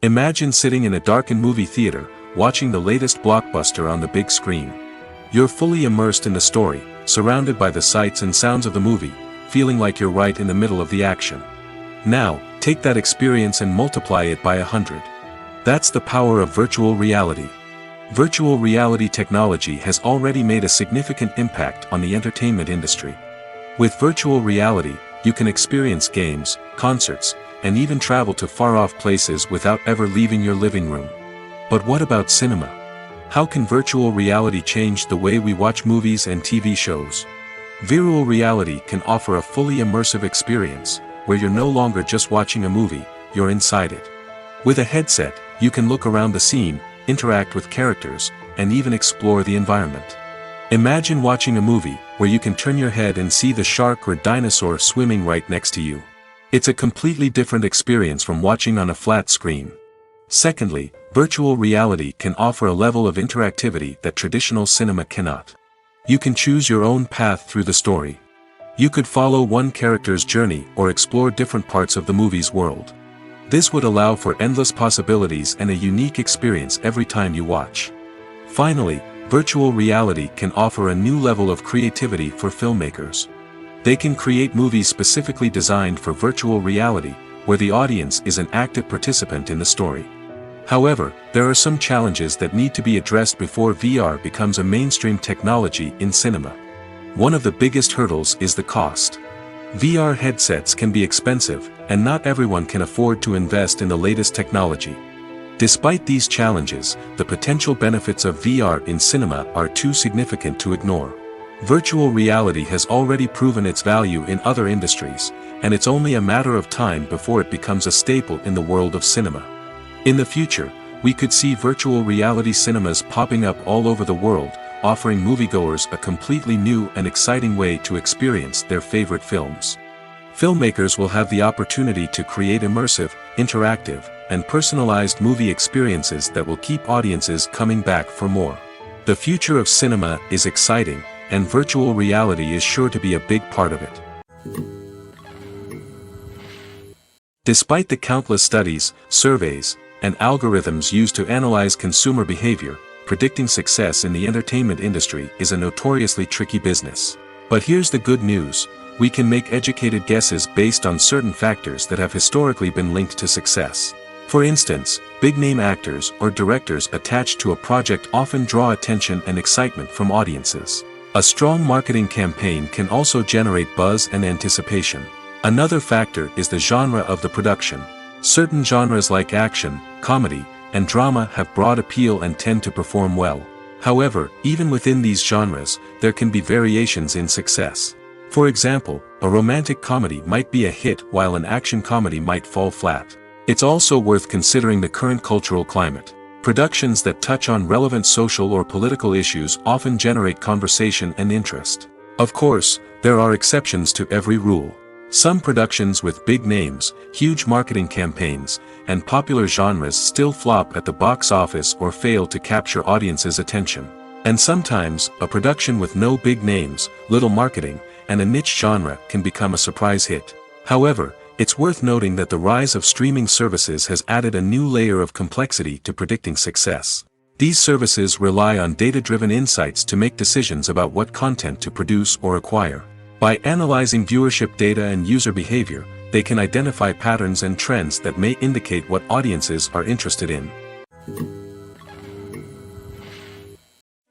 Imagine sitting in a darkened movie theater, watching the latest blockbuster on the big screen. You're fully immersed in the story, surrounded by the sights and sounds of the movie, feeling like you're right in the middle of the action. Now, take that experience and multiply it by 100. That's the power of virtual reality. Virtual reality technology has already made a significant impact on the entertainment industry. With virtual reality, you can experience games, concerts, and even travel to far-off places without ever leaving your living room. But what about cinema? How can virtual reality change the way we watch movies and TV shows? Virtual reality can offer a fully immersive experience, where you're no longer just watching a movie, you're inside it. With a headset, you can look around the scene, interact with characters, and even explore the environment. Imagine watching a movie where you can turn your head and see the shark or dinosaur swimming right next to you. It's a completely different experience from watching on a flat screen. Secondly, virtual reality can offer a level of interactivity that traditional cinema cannot. You can choose your own path through the story. You could follow one character's journey or explore different parts of the movie's world. This would allow for endless possibilities and a unique experience every time you watch. Finally, virtual reality can offer a new level of creativity for filmmakers. They can create movies specifically designed for virtual reality, where the audience is an active participant in the story. However, there are some challenges that need to be addressed before VR becomes a mainstream technology in cinema. One of the biggest hurdles is the cost. VR headsets can be expensive, and not everyone can afford to invest in the latest technology. Despite these challenges, the potential benefits of VR in cinema are too significant to ignore. Virtual reality has already proven its value in other industries, and it's only a matter of time before it becomes a staple in the world of cinema. In the future, we could see virtual reality cinemas popping up all over the world, offering moviegoers a completely new and exciting way to experience their favorite films. Filmmakers will have the opportunity to create immersive, interactive, and personalized movie experiences that will keep audiences coming back for more. The future of cinema is exciting, and virtual reality is sure to be a big part of it. Despite the countless studies, surveys, and algorithms used to analyze consumer behavior, predicting success in the entertainment industry is a notoriously tricky business. But here's the good news: we can make educated guesses based on certain factors that have historically been linked to success. For instance, big-name actors or directors attached to a project often draw attention and excitement from audiences. A strong marketing campaign can also generate buzz and anticipation. Another factor is the genre of the production. Certain genres like action, comedy, and drama have broad appeal and tend to perform well. However, even within these genres, there can be variations in success. For example, A romantic comedy might be a hit while an action comedy might fall flat. It's also worth considering the current cultural climate. Productions that touch on relevant social or political issues often generate conversation and interest. Of course, there are exceptions to every rule. Some productions with big names, huge marketing campaigns, and popular genres still flop at the box office or fail to capture audiences' attention. And sometimes, a production with no big names, little marketing, and a niche genre can become a surprise hit. However, it's worth noting that the rise of streaming services has added a new layer of complexity to predicting success. These services rely on data-driven insights to make decisions about what content to produce or acquire. By analyzing viewership data and user behavior, they can identify patterns and trends that may indicate what audiences are interested in.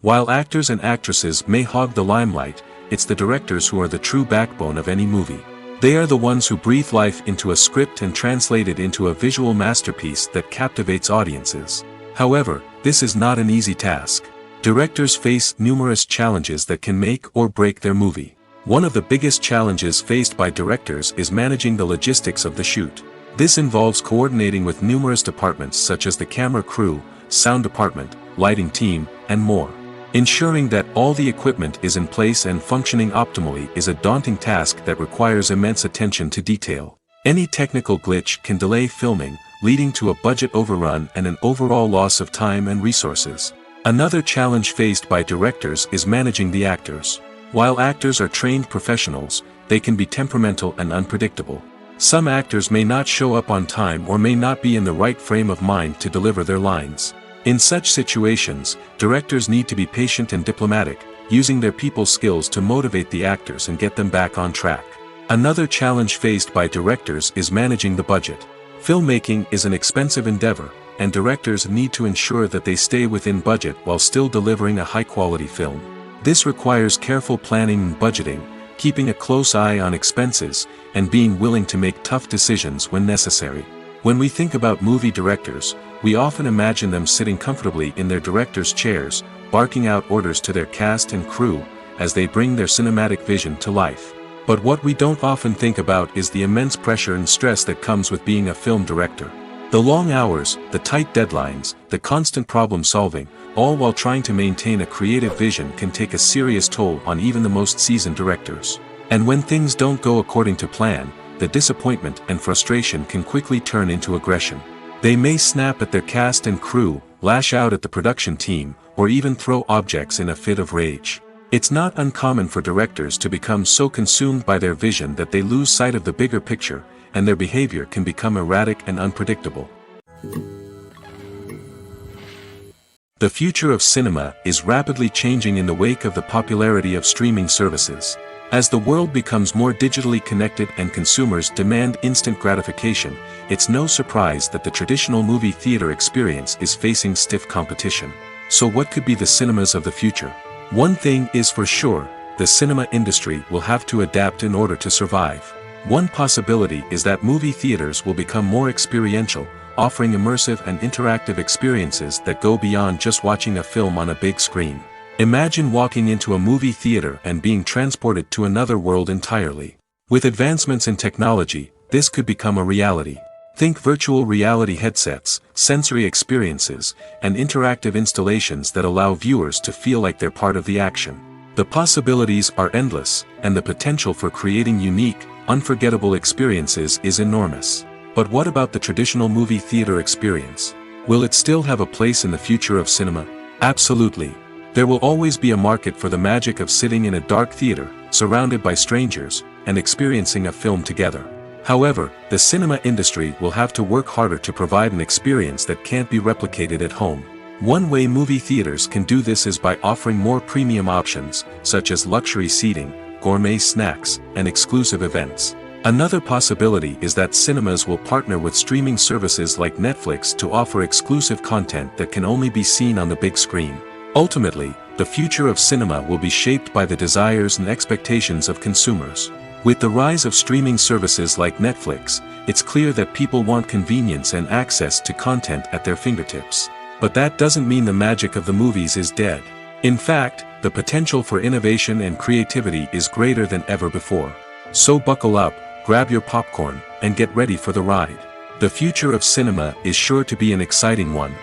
While actors and actresses may hog the limelight, it's the directors who are the true backbone of any movie. They are the ones who breathe life into a script and translate it into a visual masterpiece that captivates audiences. However, this is not an easy task. Directors face numerous challenges that can make or break their movie. One of the biggest challenges faced by directors is managing the logistics of the shoot. This involves coordinating with numerous departments such as the camera crew, sound department, lighting team, and more. Ensuring that all the equipment is in place and functioning optimally is a daunting task that requires immense attention to detail. Any technical glitch can delay filming, leading to a budget overrun and an overall loss of time and resources. Another challenge faced by directors is managing the actors. While actors are trained professionals, they can be temperamental and unpredictable. Some actors may not show up on time or may not be in the right frame of mind to deliver their lines. In such situations, directors need to be patient and diplomatic, using their people skills to motivate the actors and get them back on track. Another challenge faced by directors is managing the budget. Filmmaking is an expensive endeavor, and directors need to ensure that they stay within budget while still delivering a high-quality film. This requires careful planning and budgeting, keeping a close eye on expenses, and being willing to make tough decisions when necessary. When we think about movie directors, we often imagine them sitting comfortably in their director's chairs, barking out orders to their cast and crew, as they bring their cinematic vision to life. But what we don't often think about is the immense pressure and stress that comes with being a film director. The long hours, the tight deadlines, the constant problem solving, all while trying to maintain a creative vision can take a serious toll on even the most seasoned directors. And when things don't go according to plan, the disappointment and frustration can quickly turn into aggression. They may snap at their cast and crew, lash out at the production team, or even throw objects in a fit of rage. It's not uncommon for directors to become so consumed by their vision that they lose sight of the bigger picture, and their behavior can become erratic and unpredictable. The future of cinema is rapidly changing in the wake of the popularity of streaming services. As the world becomes more digitally connected and consumers demand instant gratification, it's no surprise that the traditional movie theater experience is facing stiff competition. So what could be the cinemas of the future? One thing is for sure, the cinema industry will have to adapt in order to survive. One possibility is that movie theaters will become more experiential, offering immersive and interactive experiences that go beyond just watching a film on a big screen. Imagine walking into a movie theater and being transported to another world entirely. With advancements in technology, this could become a reality. Think virtual reality headsets, sensory experiences, and interactive installations that allow viewers to feel like they're part of the action. The possibilities are endless, and the potential for creating unique, unforgettable experiences is enormous. But what about the traditional movie theater experience? Will it still have a place in the future of cinema? Absolutely. There will always be a market for the magic of sitting in a dark theater, surrounded by strangers, and experiencing a film together. However, the cinema industry will have to work harder to provide an experience that can't be replicated at home. One way movie theaters can do this is by offering more premium options, such as luxury seating, gourmet snacks, and exclusive events. Another possibility is that cinemas will partner with streaming services like Netflix to offer exclusive content that can only be seen on the big screen. Ultimately, the future of cinema will be shaped by the desires and expectations of consumers. With the rise of streaming services like Netflix, it's clear that people want convenience and access to content at their fingertips. But that doesn't mean the magic of the movies is dead. In fact, the potential for innovation and creativity is greater than ever before. So buckle up, grab your popcorn, and get ready for the ride. The future of cinema is sure to be an exciting one.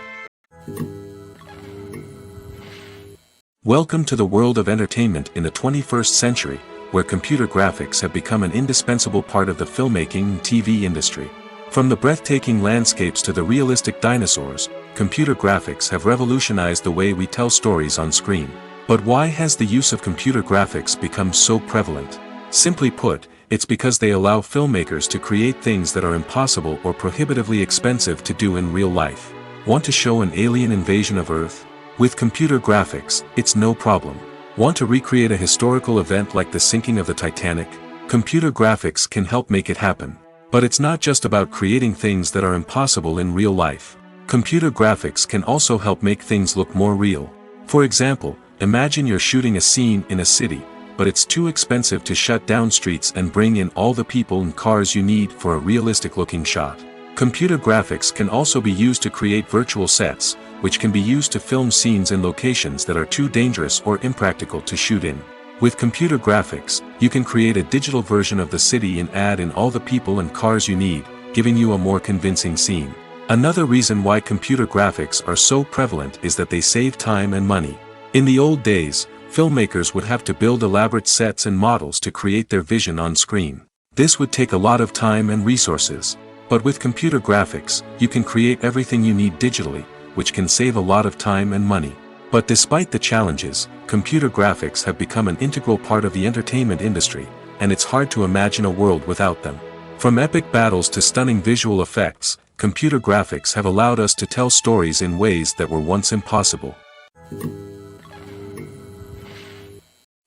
Welcome to the world of entertainment in the 21st century, where computer graphics have become an indispensable part of the filmmaking and TV industry. From the breathtaking landscapes to the realistic dinosaurs, computer graphics have revolutionized the way we tell stories on screen. But why has the use of computer graphics become so prevalent? Simply put, it's because they allow filmmakers to create things that are impossible or prohibitively expensive to do in real life. Want to show an alien invasion of Earth? With computer graphics, it's no problem. Want to recreate a historical event like the sinking of the Titanic? Computer graphics can help make it happen. But it's not just about creating things that are impossible in real life. Computer graphics can also help make things look more real. For example, imagine you're shooting a scene in a city, but it's too expensive to shut down streets and bring in all the people and cars you need for a realistic-looking shot. Computer graphics can also be used to create virtual sets, which can be used to film scenes in locations that are too dangerous or impractical to shoot in. With computer graphics, you can create a digital version of the city and add in all the people and cars you need, giving you a more convincing scene. Another reason why computer graphics are so prevalent is that they save time and money. In the old days, filmmakers would have to build elaborate sets and models to create their vision on screen. This would take a lot of time and resources. But with computer graphics, you can create everything you need digitally, which can save a lot of time and money. But despite the challenges, computer graphics have become an integral part of the entertainment industry, and it's hard to imagine a world without them. From epic battles to stunning visual effects, computer graphics have allowed us to tell stories in ways that were once impossible.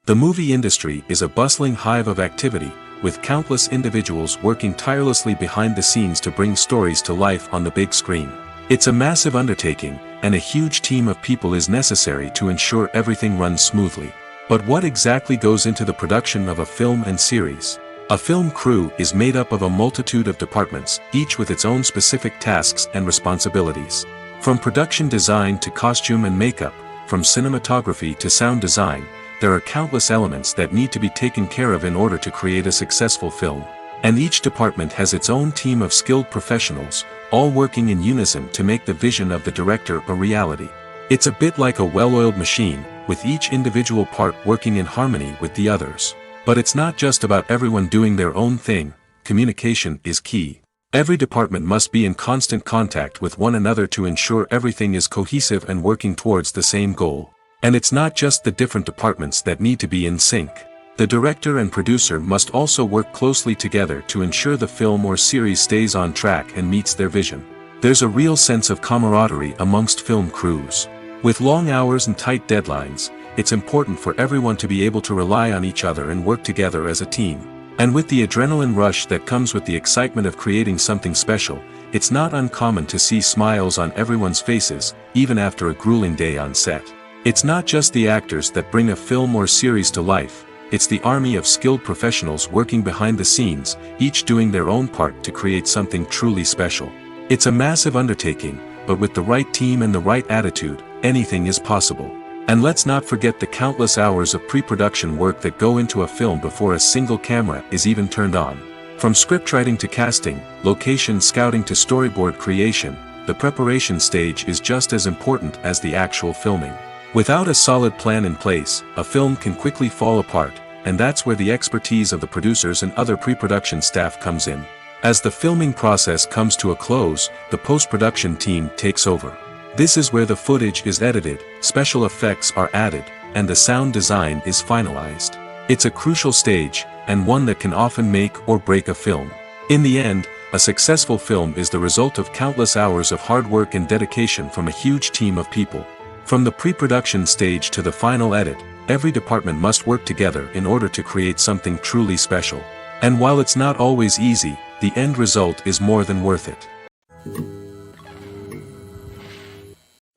The movie industry is a bustling hive of activity, with countless individuals working tirelessly behind the scenes to bring stories to life on the big screen. It's a massive undertaking, and a huge team of people is necessary to ensure everything runs smoothly. But what exactly goes into the production of a film and series? A film crew is made up of a multitude of departments, each with its own specific tasks and responsibilities. From production design to costume and makeup, from cinematography to sound design, there are countless elements that need to be taken care of in order to create a successful film. And each department has its own team of skilled professionals, all working in unison to make the vision of the director a reality. It's a bit like a well-oiled machine, with each individual part working in harmony with the others. But it's not just about everyone doing their own thing. Communication is key. Every department must be in constant contact with one another to ensure everything is cohesive and working towards the same goal. And it's not just the different departments that need to be in sync. The director and producer must also work closely together to ensure the film or series stays on track and meets their vision. There's a real sense of camaraderie amongst film crews. With long hours and tight deadlines, it's important for everyone to be able to rely on each other and work together as a team. And with the adrenaline rush that comes with the excitement of creating something special, it's not uncommon to see smiles on everyone's faces, even after a grueling day on set. It's not just the actors that bring a film or series to life, it's the army of skilled professionals working behind the scenes, each doing their own part to create something truly special. It's a massive undertaking, but with the right team and the right attitude, anything is possible. And let's not forget the countless hours of pre-production work that go into a film before a single camera is even turned on. From scriptwriting to casting, location scouting to storyboard creation, the preparation stage is just as important as the actual filming. Without a solid plan in place, a film can quickly fall apart, and that's where the expertise of the producers and other pre-production staff comes in. As the filming process comes to a close, the post-production team takes over. This is where the footage is edited, special effects are added, and the sound design is finalized. It's a crucial stage, and one that can often make or break a film. In the end, a successful film is the result of countless hours of hard work and dedication from a huge team of people. From the pre-production stage to the final edit, every department must work together in order to create something truly special. And while it's not always easy, the end result is more than worth it.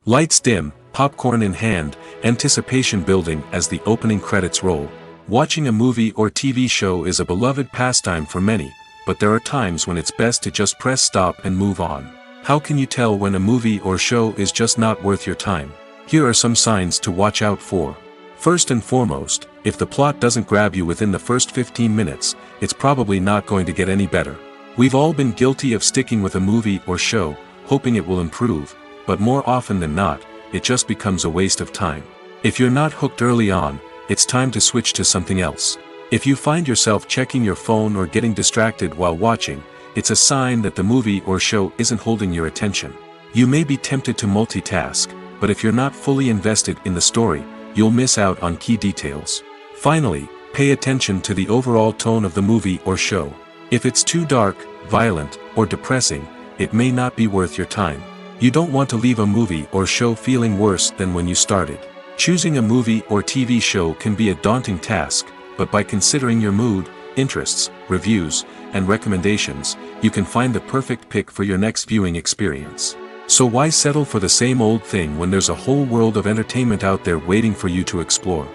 Lights dim, popcorn in hand, anticipation building as the opening credits roll. Watching a movie or TV show is a beloved pastime for many, but there are times when it's best to just press stop and move on. How can you tell when a movie or show is just not worth your time? Here are some signs to watch out for. First and foremost, If the plot doesn't grab you within the first 15 minutes, it's probably not going to get any better. We've all been guilty of sticking with a movie or show, hoping it will improve, but more often than not, it just becomes a waste of time. If you're not hooked early on, it's time to switch to something else. If you find yourself checking your phone or getting distracted while watching, it's a sign that the movie or show isn't holding your attention. You may be tempted to multitask, but if you're not fully invested in the story, you'll miss out on key details. Finally, pay attention to the overall tone of the movie or show. If it's too dark, violent, or depressing, it may not be worth your time. You don't want to leave a movie or show feeling worse than when you started. Choosing a movie or TV show can be a daunting task, but by considering your mood, interests, reviews, and recommendations, you can find the perfect pick for your next viewing experience. So why settle for the same old thing when there's a whole world of entertainment out there waiting for you to explore?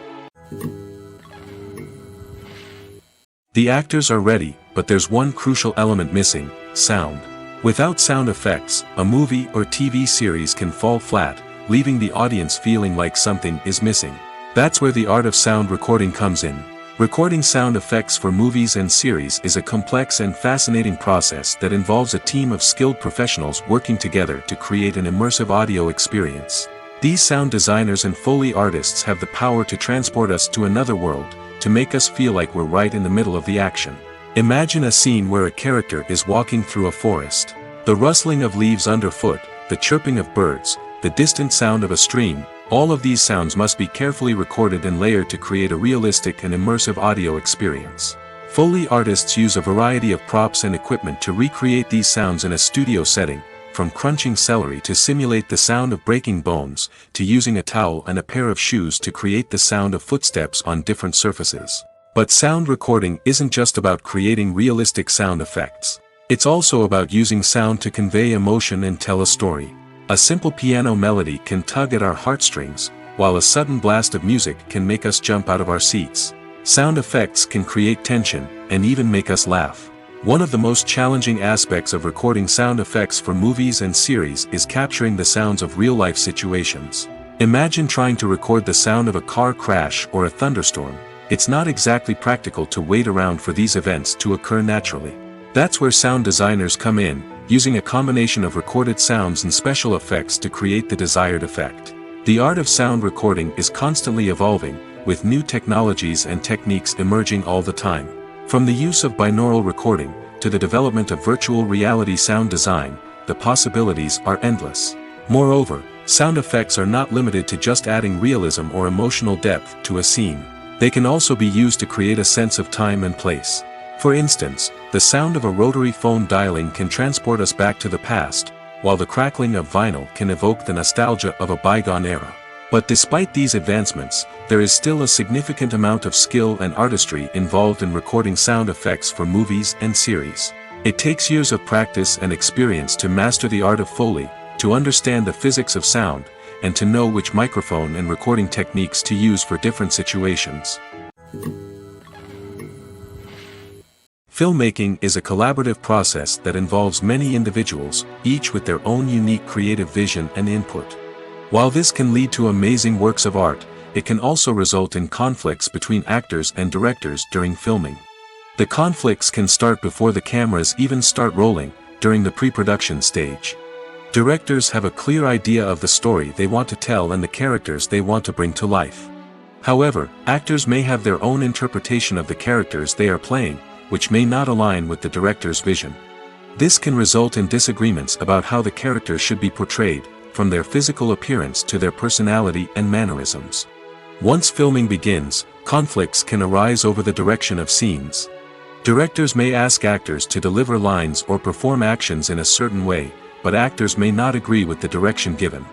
The actors are ready, but there's one crucial element missing: sound. Without sound effects, a movie or TV series can fall flat, leaving the audience feeling like something is missing. That's where the art of sound recording comes in. Recording sound effects for movies and series is a complex and fascinating process that involves a team of skilled professionals working together to create an immersive audio experience. These sound designers and Foley artists have the power to transport us to another world, to make us feel like we're right in the middle of the action. Imagine a scene where a character is walking through a forest. The rustling of leaves underfoot, the chirping of birds, the distant sound of a stream, all of these sounds must be carefully recorded and layered to create a realistic and immersive audio experience. Foley artists use a variety of props and equipment to recreate these sounds in a studio setting, from crunching celery to simulate the sound of breaking bones, to using a towel and a pair of shoes to create the sound of footsteps on different surfaces. But sound recording isn't just about creating realistic sound effects. It's also about using sound to convey emotion and tell a story. A simple piano melody can tug at our heartstrings, while a sudden blast of music can make us jump out of our seats. Sound effects can create tension, and even make us laugh. One of the most challenging aspects of recording sound effects for movies and series is capturing the sounds of real-life situations. Imagine trying to record the sound of a car crash or a thunderstorm. It's not exactly practical to wait around for these events to occur naturally. That's where sound designers come in, using a combination of recorded sounds and special effects to create the desired effect. The art of sound recording is constantly evolving, with new technologies and techniques emerging all the time. From the use of binaural recording, to the development of virtual reality sound design, the possibilities are endless. Moreover, sound effects are not limited to just adding realism or emotional depth to a scene. They can also be used to create a sense of time and place. For instance, the sound of a rotary phone dialing can transport us back to the past, while the crackling of vinyl can evoke the nostalgia of a bygone era. But despite these advancements, there is still a significant amount of skill and artistry involved in recording sound effects for movies and series. It takes years of practice and experience to master the art of Foley, to understand the physics of sound, and to know which microphone and recording techniques to use for different situations. Filmmaking is a collaborative process that involves many individuals, each with their own unique creative vision and input. While this can lead to amazing works of art, it can also result in conflicts between actors and directors during filming. The conflicts can start before the cameras even start rolling, during the pre-production stage. Directors have a clear idea of the story they want to tell and the characters they want to bring to life. However, actors may have their own interpretation of the characters they are playing, which may not align with the director's vision. This can result in disagreements about how the characters should be portrayed, from their physical appearance to their personality and mannerisms. Once filming begins, conflicts can arise over the direction of scenes. Directors may ask actors to deliver lines or perform actions in a certain way, but actors may not agree with the direction given.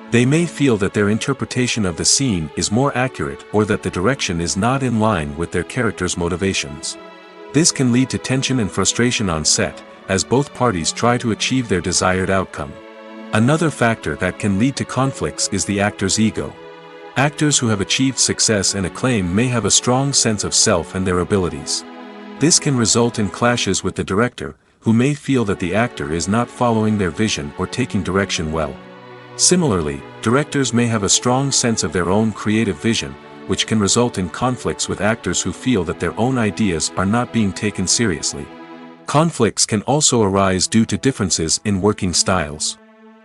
They may feel that their interpretation of the scene is more accurate or that the direction is not in line with their character's motivations. This can lead to tension and frustration on set, as both parties try to achieve their desired outcome. Another factor that can lead to conflicts is the actor's ego. Actors who have achieved success and acclaim may have a strong sense of self and their abilities. This can result in clashes with the director, who may feel that the actor is not following their vision or taking direction well. Similarly, directors may have a strong sense of their own creative vision, which can result in conflicts with actors who feel that their own ideas are not being taken seriously. Conflicts can also arise due to differences in working styles.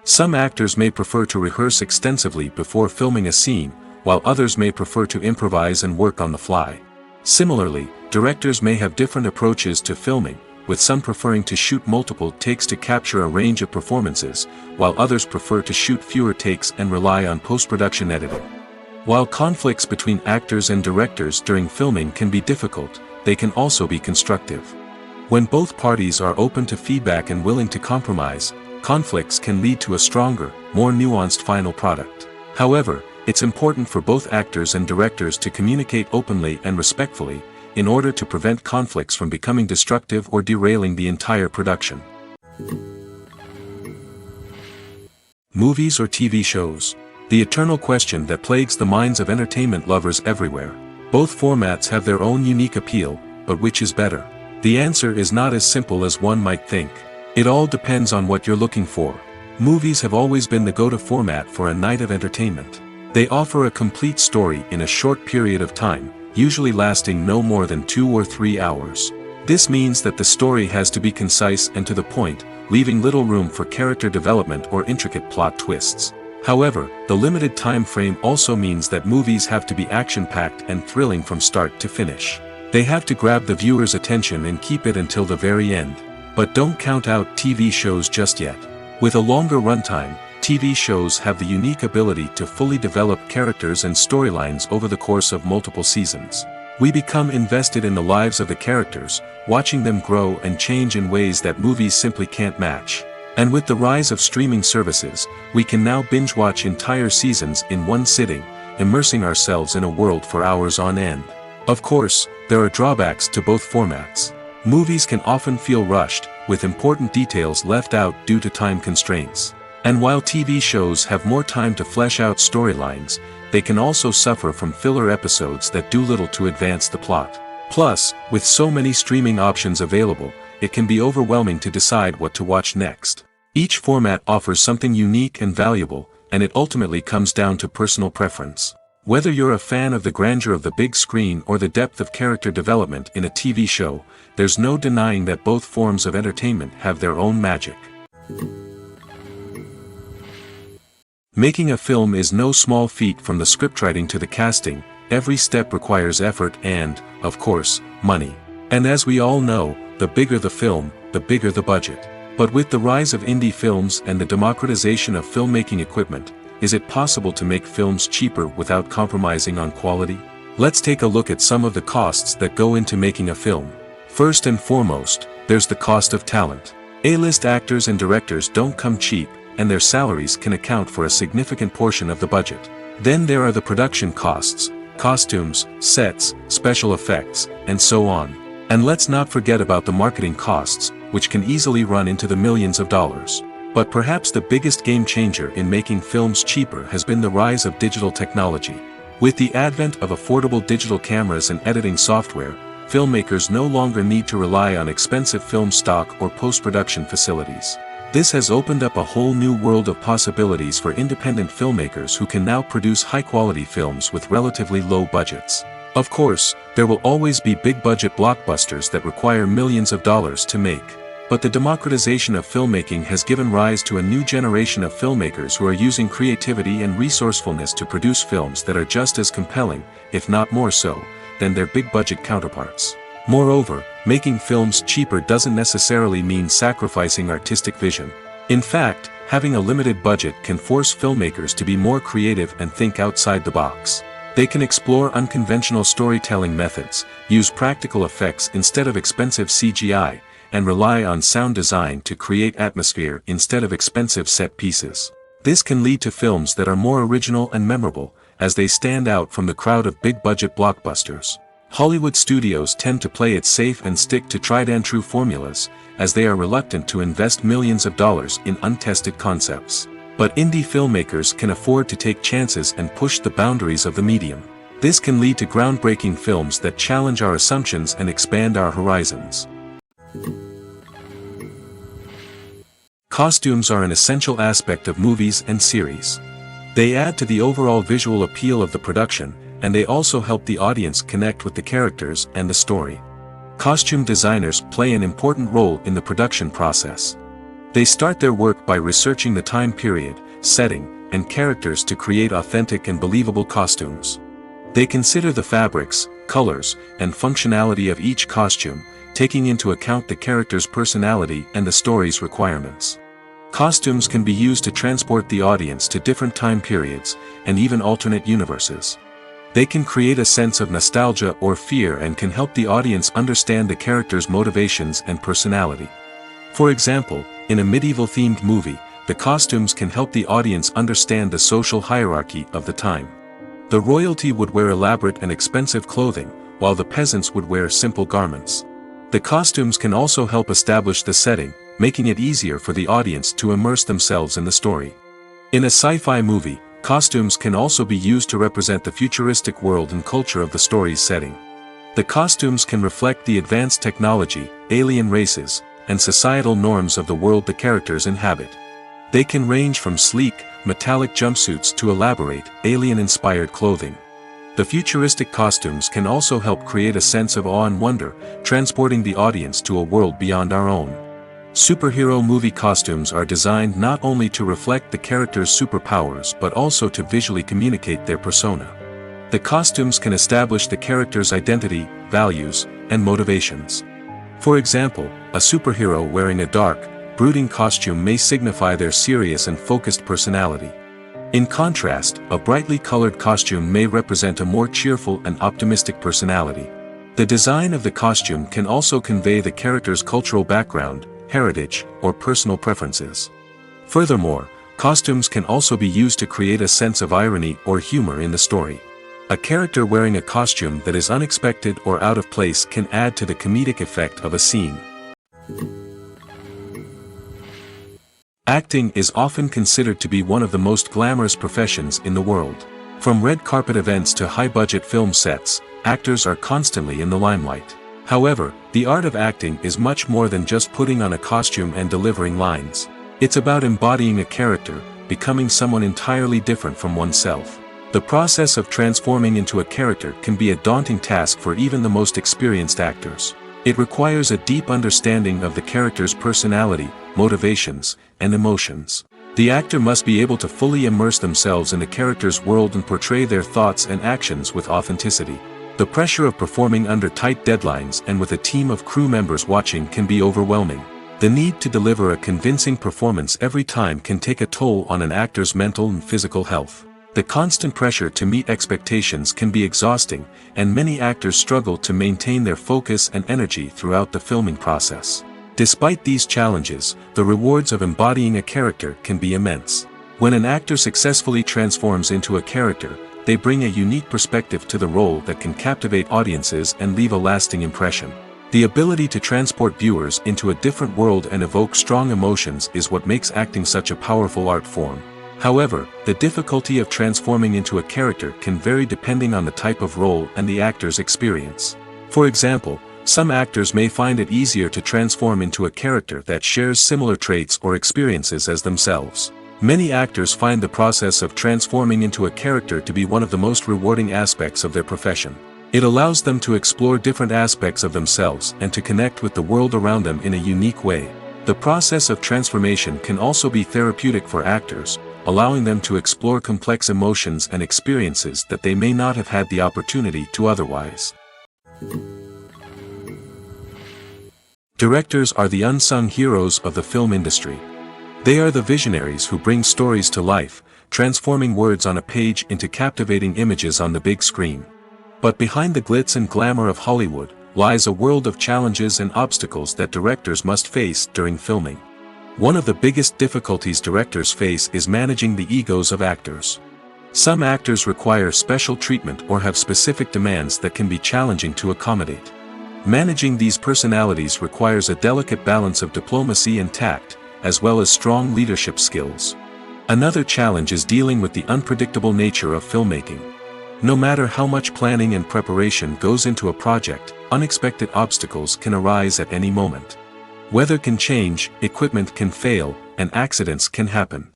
Some actors may prefer to rehearse extensively before filming a scene, while others may prefer to improvise and work on the fly. Similarly, directors may have different approaches to filming, with some preferring to shoot multiple takes to capture a range of performances, while others prefer to shoot fewer takes and rely on post-production editing. While conflicts between actors and directors during filming can be difficult, they can also be constructive. When both parties are open to feedback and willing to compromise, conflicts can lead to a stronger, more nuanced final product. However, it's important for both actors and directors to communicate openly and respectfully, in order to prevent conflicts from becoming destructive or derailing the entire production. Movies or TV shows? The eternal question that plagues the minds of entertainment lovers everywhere. Both formats have their own unique appeal, but which is better? The answer is not as simple as one might think. It all depends on what you're looking for. Movies have always been the go-to format for a night of entertainment. They offer a complete story in a short period of time, usually lasting no more than 2 or 3 hours. This means that the story has to be concise and to the point, leaving little room for character development or intricate plot twists. However, the limited time frame also means that movies have to be action-packed and thrilling from start to finish. They have to grab the viewer's attention and keep it until the very end. But don't count out TV shows just yet. With a longer runtime, TV shows have the unique ability to fully develop characters and storylines over the course of multiple seasons. We become invested in the lives of the characters, watching them grow and change in ways that movies simply can't match. And with the rise of streaming services, we can now binge-watch entire seasons in one sitting, immersing ourselves in a world for hours on end. Of course, there are drawbacks to both formats. Movies can often feel rushed, with important details left out due to time constraints. And while TV shows have more time to flesh out storylines, they can also suffer from filler episodes that do little to advance the plot. Plus, with so many streaming options available, it can be overwhelming to decide what to watch next. Each format offers something unique and valuable, and it ultimately comes down to personal preference. Whether you're a fan of the grandeur of the big screen or the depth of character development in a TV show, there's no denying that both forms of entertainment have their own magic. Making a film is no small feat. From the scriptwriting to the casting, every step requires effort and, of course, money. And as we all know, the bigger the film, the bigger the budget. But with the rise of indie films and the democratization of filmmaking equipment, is it possible to make films cheaper without compromising on quality? Let's take a look at some of the costs that go into making a film. First and foremost, there's the cost of talent. A-list actors and directors don't come cheap, and their salaries can account for a significant portion of the budget. Then there are the production costs, costumes, sets, special effects, and so on. And let's not forget about the marketing costs, which can easily run into the millions of dollars. But perhaps the biggest game changer in making films cheaper has been the rise of digital technology. With the advent of affordable digital cameras and editing software, filmmakers no longer need to rely on expensive film stock or post-production facilities. This has opened up a whole new world of possibilities for independent filmmakers who can now produce high-quality films with relatively low budgets. Of course, there will always be big-budget blockbusters that require millions of dollars to make. But the democratization of filmmaking has given rise to a new generation of filmmakers who are using creativity and resourcefulness to produce films that are just as compelling, if not more so, than their big-budget counterparts. Moreover, making films cheaper doesn't necessarily mean sacrificing artistic vision. In fact, having a limited budget can force filmmakers to be more creative and think outside the box. They can explore unconventional storytelling methods, use practical effects instead of expensive CGI, and rely on sound design to create atmosphere instead of expensive set pieces. This can lead to films that are more original and memorable, as they stand out from the crowd of big-budget blockbusters. Hollywood studios tend to play it safe and stick to tried-and-true formulas, as they are reluctant to invest millions of dollars in untested concepts. But indie filmmakers can afford to take chances and push the boundaries of the medium. This can lead to groundbreaking films that challenge our assumptions and expand our horizons. Costumes are an essential aspect of movies and series. They add to the overall visual appeal of the production, and they also help the audience connect with the characters and the story. Costume designers play an important role in the production process. They start their work by researching the time period, setting, and characters to create authentic and believable costumes. They consider the fabrics, colors, and functionality of each costume, taking into account the character's personality and the story's requirements. Costumes can be used to transport the audience to different time periods, and even alternate universes. They can create a sense of nostalgia or fear and can help the audience understand the character's motivations and personality. For example, in a medieval-themed movie, the costumes can help the audience understand the social hierarchy of the time. The royalty would wear elaborate and expensive clothing, while the peasants would wear simple garments. The costumes can also help establish the setting, making it easier for the audience to immerse themselves in the story. In a sci-fi movie, costumes can also be used to represent the futuristic world and culture of the story's setting. The costumes can reflect the advanced technology, alien races, and societal norms of the world the characters inhabit. They can range from sleek, metallic jumpsuits to elaborate, alien-inspired clothing. The futuristic costumes can also help create a sense of awe and wonder, transporting the audience to a world beyond our own. Superhero movie costumes are designed not only to reflect the character's superpowers but also to visually communicate their persona. The costumes can establish the character's identity, values, and motivations. For example, a superhero wearing a dark, brooding costume may signify their serious and focused personality. In contrast, a brightly colored costume may represent a more cheerful and optimistic personality. The design of the costume can also convey the character's cultural background, heritage, or personal preferences. Furthermore, costumes can also be used to create a sense of irony or humor in the story. A character wearing a costume that is unexpected or out of place can add to the comedic effect of a scene. Acting is often considered to be one of the most glamorous professions in the world. From red carpet events to high-budget film sets, actors are constantly in the limelight. However, the art of acting is much more than just putting on a costume and delivering lines. It's about embodying a character, becoming someone entirely different from oneself. The process of transforming into a character can be a daunting task for even the most experienced actors. It requires a deep understanding of the character's personality, motivations, and emotions. The actor must be able to fully immerse themselves in the character's world and portray their thoughts and actions with authenticity. The pressure of performing under tight deadlines and with a team of crew members watching can be overwhelming. The need to deliver a convincing performance every time can take a toll on an actor's mental and physical health. The constant pressure to meet expectations can be exhausting, and many actors struggle to maintain their focus and energy throughout the filming process. Despite these challenges, the rewards of embodying a character can be immense. When an actor successfully transforms into a character, they bring a unique perspective to the role that can captivate audiences and leave a lasting impression. The ability to transport viewers into a different world and evoke strong emotions is what makes acting such a powerful art form. However, the difficulty of transforming into a character can vary depending on the type of role and the actor's experience. For example, some actors may find it easier to transform into a character that shares similar traits or experiences as themselves. Many actors find the process of transforming into a character to be one of the most rewarding aspects of their profession. It allows them to explore different aspects of themselves and to connect with the world around them in a unique way. The process of transformation can also be therapeutic for actors, allowing them to explore complex emotions and experiences that they may not have had the opportunity to otherwise. Directors are the unsung heroes of the film industry. They are the visionaries who bring stories to life, transforming words on a page into captivating images on the big screen. But behind the glitz and glamour of Hollywood lies a world of challenges and obstacles that directors must face during filming. One of the biggest difficulties directors face is managing the egos of actors. Some actors require special treatment or have specific demands that can be challenging to accommodate. Managing these personalities requires a delicate balance of diplomacy and tact, as well as strong leadership skills. Another challenge is dealing with the unpredictable nature of filmmaking. No matter how much planning and preparation goes into a project, unexpected obstacles can arise at any moment. Weather can change, equipment can fail, and accidents can happen.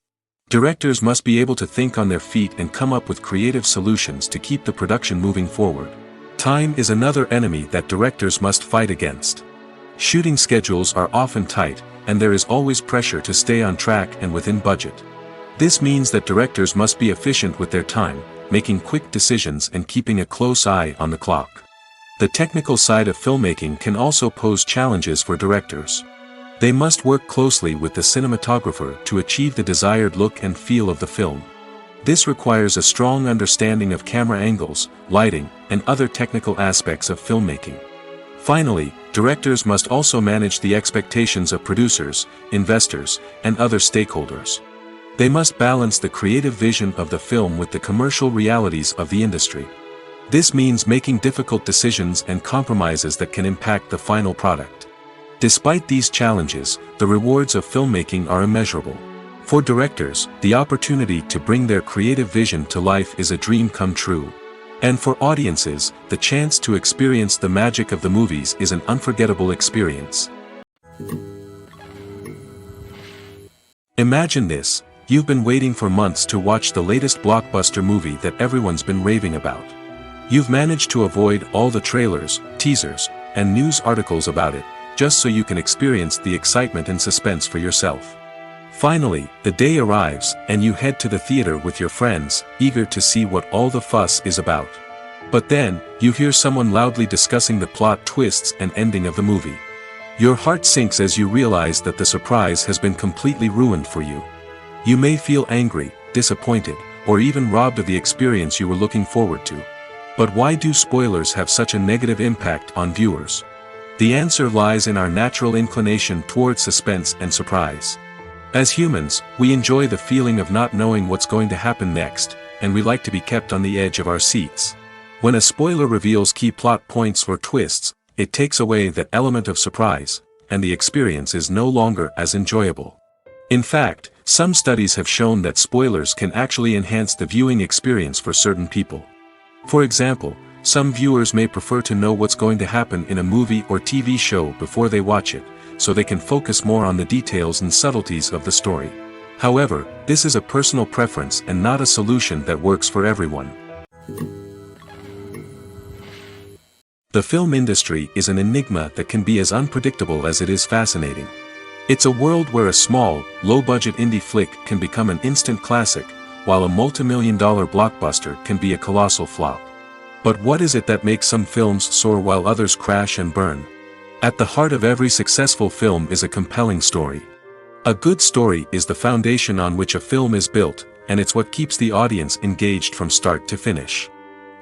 Directors must be able to think on their feet and come up with creative solutions to keep the production moving forward. Time is another enemy that directors must fight against. Shooting schedules are often tight, and there is always pressure to stay on track and within budget. This means that directors must be efficient with their time, making quick decisions and keeping a close eye on the clock. The technical side of filmmaking can also pose challenges for directors. They must work closely with the cinematographer to achieve the desired look and feel of the film. This requires a strong understanding of camera angles, lighting, and other technical aspects of filmmaking. Finally, directors must also manage the expectations of producers, investors, and other stakeholders. They must balance the creative vision of the film with the commercial realities of the industry. This means making difficult decisions and compromises that can impact the final product. Despite these challenges, the rewards of filmmaking are immeasurable. For directors, the opportunity to bring their creative vision to life is a dream come true. And for audiences, the chance to experience the magic of the movies is an unforgettable experience. Imagine this: you've been waiting for months to watch the latest blockbuster movie that everyone's been raving about. You've managed to avoid all the trailers, teasers, and news articles about it, just so you can experience the excitement and suspense for yourself. Finally, the day arrives, and you head to the theater with your friends, eager to see what all the fuss is about. But then, you hear someone loudly discussing the plot twists and ending of the movie. Your heart sinks as you realize that the surprise has been completely ruined for you. You may feel angry, disappointed, or even robbed of the experience you were looking forward to. But why do spoilers have such a negative impact on viewers? The answer lies in our natural inclination towards suspense and surprise. As humans, we enjoy the feeling of not knowing what's going to happen next, and we like to be kept on the edge of our seats. When a spoiler reveals key plot points or twists, it takes away that element of surprise, and the experience is no longer as enjoyable. In fact, some studies have shown that spoilers can actually enhance the viewing experience for certain people. For example, some viewers may prefer to know what's going to happen in a movie or TV show before they watch it, so they can focus more on the details and subtleties of the story. However, this is a personal preference and not a solution that works for everyone. The film industry is an enigma that can be as unpredictable as it is fascinating. It's a world where a small, low-budget indie flick can become an instant classic, while a multi-million-dollar blockbuster can be a colossal flop. But what is it that makes some films soar while others crash and burn? At the heart of every successful film is a compelling story. A good story is the foundation on which a film is built, and it's what keeps the audience engaged from start to finish.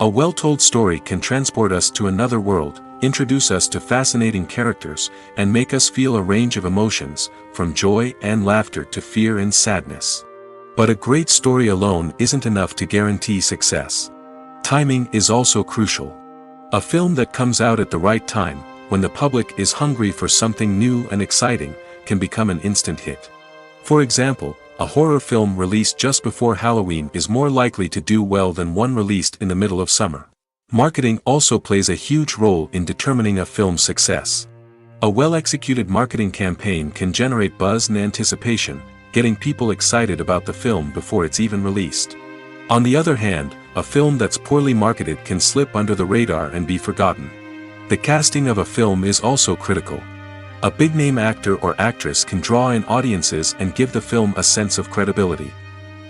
A well-told story can transport us to another world, introduce us to fascinating characters, and make us feel a range of emotions, from joy and laughter to fear and sadness. But a great story alone isn't enough to guarantee success. Timing is also crucial. A film that comes out at the right time, when the public is hungry for something new and exciting, can become an instant hit. For example, a horror film released just before Halloween is more likely to do well than one released in the middle of summer. Marketing also plays a huge role in determining a film's success. A well-executed marketing campaign can generate buzz and anticipation, getting people excited about the film before it's even released. On the other hand, a film that's poorly marketed can slip under the radar and be forgotten. The casting of a film is also critical. A big-name actor or actress can draw in audiences and give the film a sense of credibility.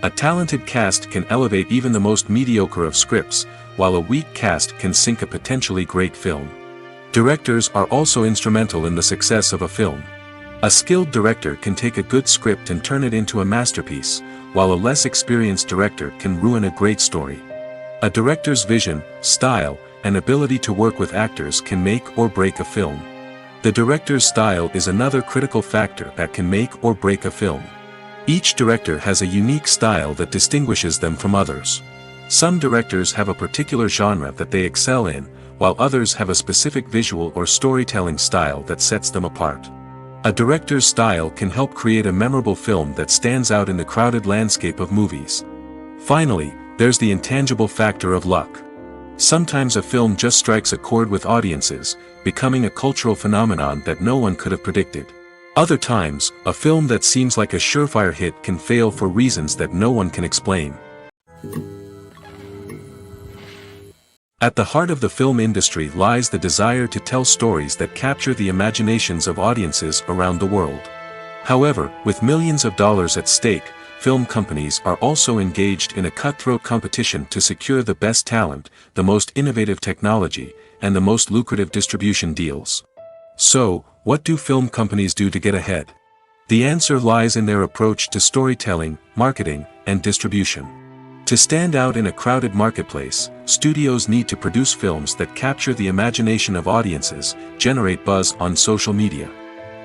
A talented cast can elevate even the most mediocre of scripts, while a weak cast can sink a potentially great film. Directors are also instrumental in the success of a film. A skilled director can take a good script and turn it into a masterpiece, while a less experienced director can ruin a great story. A director's vision, style, and ability to work with actors can make or break a film. The director's style is another critical factor that can make or break a film. Each director has a unique style that distinguishes them from others. Some directors have a particular genre that they excel in, while others have a specific visual or storytelling style that sets them apart. A director's style can help create a memorable film that stands out in the crowded landscape of movies. Finally, there's the intangible factor of luck. Sometimes a film just strikes a chord with audiences, becoming a cultural phenomenon that no one could have predicted. Other times, a film that seems like a surefire hit can fail for reasons that no one can explain. At the heart of the film industry lies the desire to tell stories that capture the imaginations of audiences around the world. However, with millions of dollars at stake, film companies are also engaged in a cutthroat competition to secure the best talent, the most innovative technology, and the most lucrative distribution deals. So, what do film companies do to get ahead? The answer lies in their approach to storytelling, marketing, and distribution. To stand out in a crowded marketplace, studios need to produce films that capture the imagination of audiences, generate buzz on social media.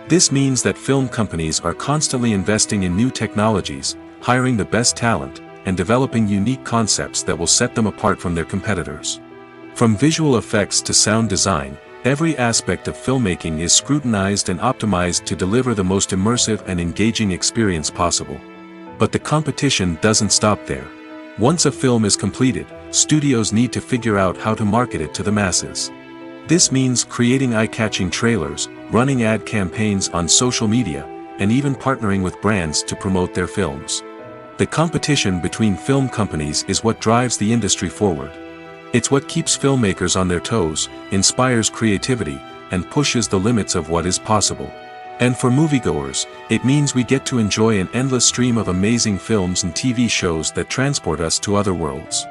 This means that film companies are constantly investing in new technologies, hiring the best talent, and developing unique concepts that will set them apart from their competitors. From visual effects to sound design, every aspect of filmmaking is scrutinized and optimized to deliver the most immersive and engaging experience possible. But the competition doesn't stop there. Once a film is completed, studios need to figure out how to market it to the masses. This means creating eye-catching trailers, running ad campaigns on social media, and even partnering with brands to promote their films. The competition between film companies is what drives the industry forward. It's what keeps filmmakers on their toes, inspires creativity, and pushes the limits of what is possible. And for moviegoers, it means we get to enjoy an endless stream of amazing films and TV shows that transport us to other worlds.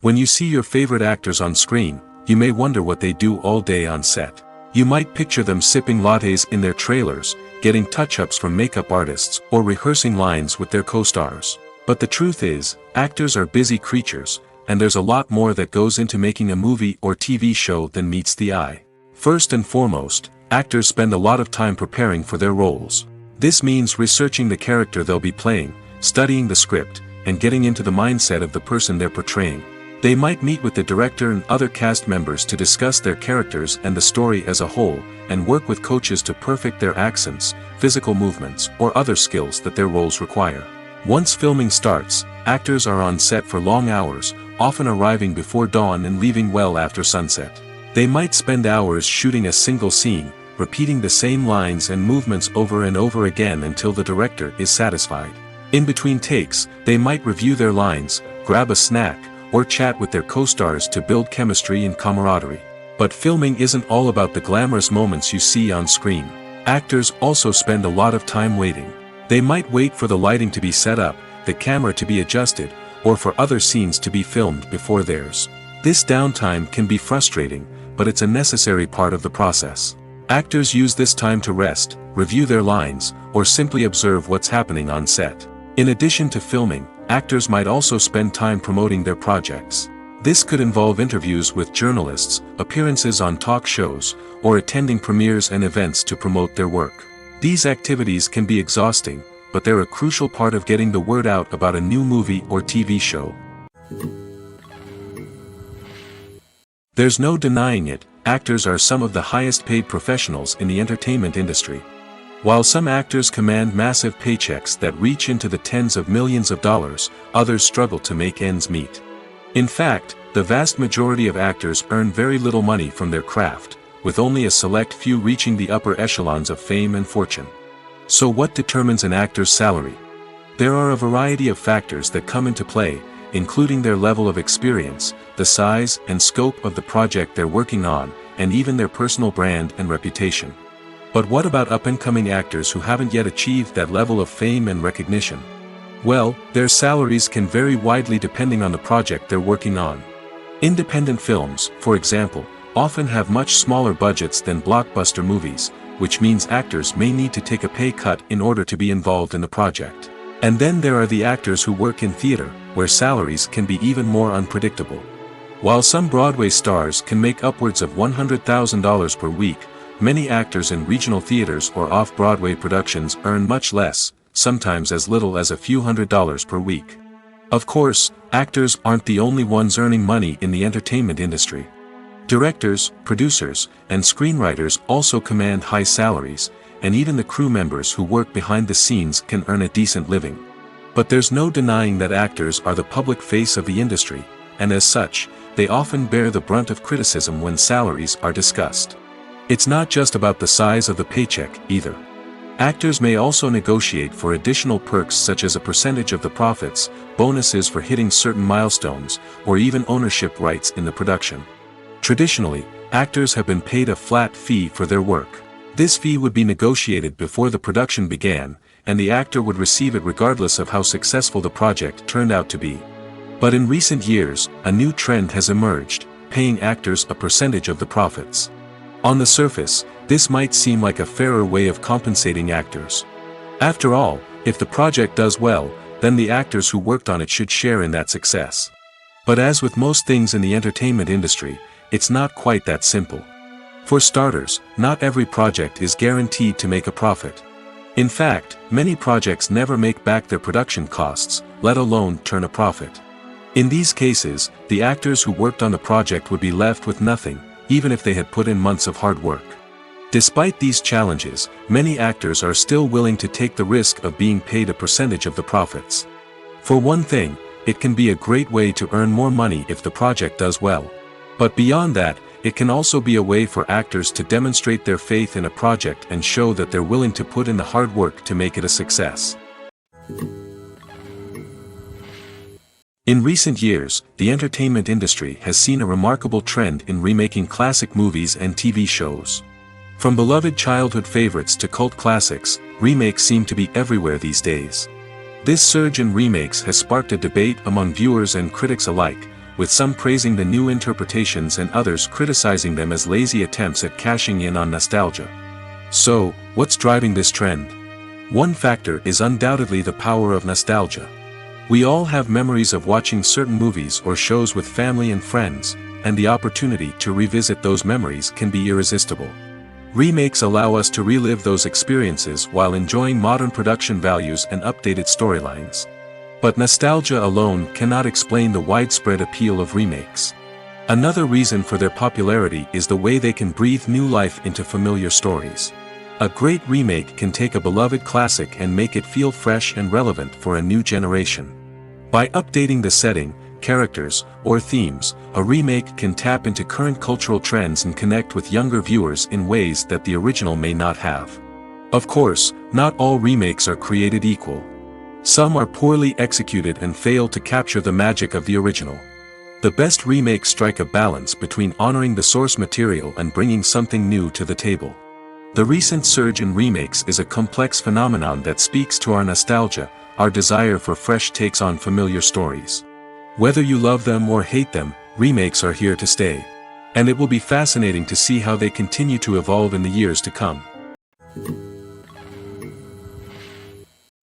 When you see your favorite actors on screen, you may wonder what they do all day on set. You might picture them sipping lattes in their trailers, getting touch-ups from makeup artists, or rehearsing lines with their co-stars. But the truth is, actors are busy creatures, and there's a lot more that goes into making a movie or TV show than meets the eye. First and foremost, actors spend a lot of time preparing for their roles. This means researching the character they'll be playing, studying the script, and getting into the mindset of the person they're portraying. They might meet with the director and other cast members to discuss their characters and the story as a whole, and work with coaches to perfect their accents, physical movements, or other skills that their roles require. Once filming starts, actors are on set for long hours, often arriving before dawn and leaving well after sunset. They might spend hours shooting a single scene, repeating the same lines and movements over and over again until the director is satisfied. In between takes, they might review their lines, grab a snack, or chat with their co-stars to build chemistry and camaraderie. But filming isn't all about the glamorous moments you see on screen. Actors also spend a lot of time waiting. They might wait for the lighting to be set up, the camera to be adjusted, or for other scenes to be filmed before theirs. This downtime can be frustrating, but it's a necessary part of the process. Actors use this time to rest, review their lines, or simply observe what's happening on set. In addition to filming, actors might also spend time promoting their projects. This could involve interviews with journalists, appearances on talk shows, or attending premieres and events to promote their work. These activities can be exhausting, but they're a crucial part of getting the word out about a new movie or TV show. There's no denying it, actors are some of the highest paid professionals in the entertainment industry. While some actors command massive paychecks that reach into the tens of millions of dollars, others struggle to make ends meet. In fact, the vast majority of actors earn very little money from their craft, with only a select few reaching the upper echelons of fame and fortune. So what determines an actor's salary? There are a variety of factors that come into play, including their level of experience, the size and scope of the project they're working on, and even their personal brand and reputation. But what about up-and-coming actors who haven't yet achieved that level of fame and recognition? Well, their salaries can vary widely depending on the project they're working on. Independent films, for example, often have much smaller budgets than blockbuster movies, which means actors may need to take a pay cut in order to be involved in the project. And then there are the actors who work in theater, where salaries can be even more unpredictable. While some Broadway stars can make upwards of $100,000 per week, many actors in regional theaters or off-Broadway productions earn much less, sometimes as little as a few $100s per week. Of course, actors aren't the only ones earning money in the entertainment industry. Directors, producers, and screenwriters also command high salaries, and even the crew members who work behind the scenes can earn a decent living. But there's no denying that actors are the public face of the industry, and as such, they often bear the brunt of criticism when salaries are discussed. It's not just about the size of the paycheck, either. Actors may also negotiate for additional perks such as a percentage of the profits, bonuses for hitting certain milestones, or even ownership rights in the production. Traditionally, actors have been paid a flat fee for their work. This fee would be negotiated before the production began, and the actor would receive it regardless of how successful the project turned out to be. But in recent years, a new trend has emerged, paying actors a percentage of the profits. On the surface, this might seem like a fairer way of compensating actors. After all, if the project does well, then the actors who worked on it should share in that success. But as with most things in the entertainment industry, it's not quite that simple. For starters, not every project is guaranteed to make a profit. In fact, many projects never make back their production costs, let alone turn a profit. In these cases, the actors who worked on the project would be left with nothing, even if they had put in months of hard work. Despite these challenges, many actors are still willing to take the risk of being paid a percentage of the profits. For one thing, it can be a great way to earn more money if the project does well. But beyond that, it can also be a way for actors to demonstrate their faith in a project and show that they're willing to put in the hard work to make it a success. In recent years, the entertainment industry has seen a remarkable trend in remaking classic movies and TV shows. From beloved childhood favorites to cult classics, remakes seem to be everywhere these days. This surge in remakes has sparked a debate among viewers and critics alike, with some praising the new interpretations and others criticizing them as lazy attempts at cashing in on nostalgia. So, what's driving this trend? One factor is undoubtedly the power of nostalgia. We all have memories of watching certain movies or shows with family and friends, and the opportunity to revisit those memories can be irresistible. Remakes allow us to relive those experiences while enjoying modern production values and updated storylines. But nostalgia alone cannot explain the widespread appeal of remakes. Another reason for their popularity is the way they can breathe new life into familiar stories. A great remake can take a beloved classic and make it feel fresh and relevant for a new generation. By updating the setting, characters, or themes, a remake can tap into current cultural trends and connect with younger viewers in ways that the original may not have. Of course, not all remakes are created equal. Some are poorly executed and fail to capture the magic of the original. The best remakes strike a balance between honoring the source material and bringing something new to the table. The recent surge in remakes is a complex phenomenon that speaks to our nostalgia, our desire for fresh takes on familiar stories. Whether you love them or hate them, remakes are here to stay. And it will be fascinating to see how they continue to evolve in the years to come.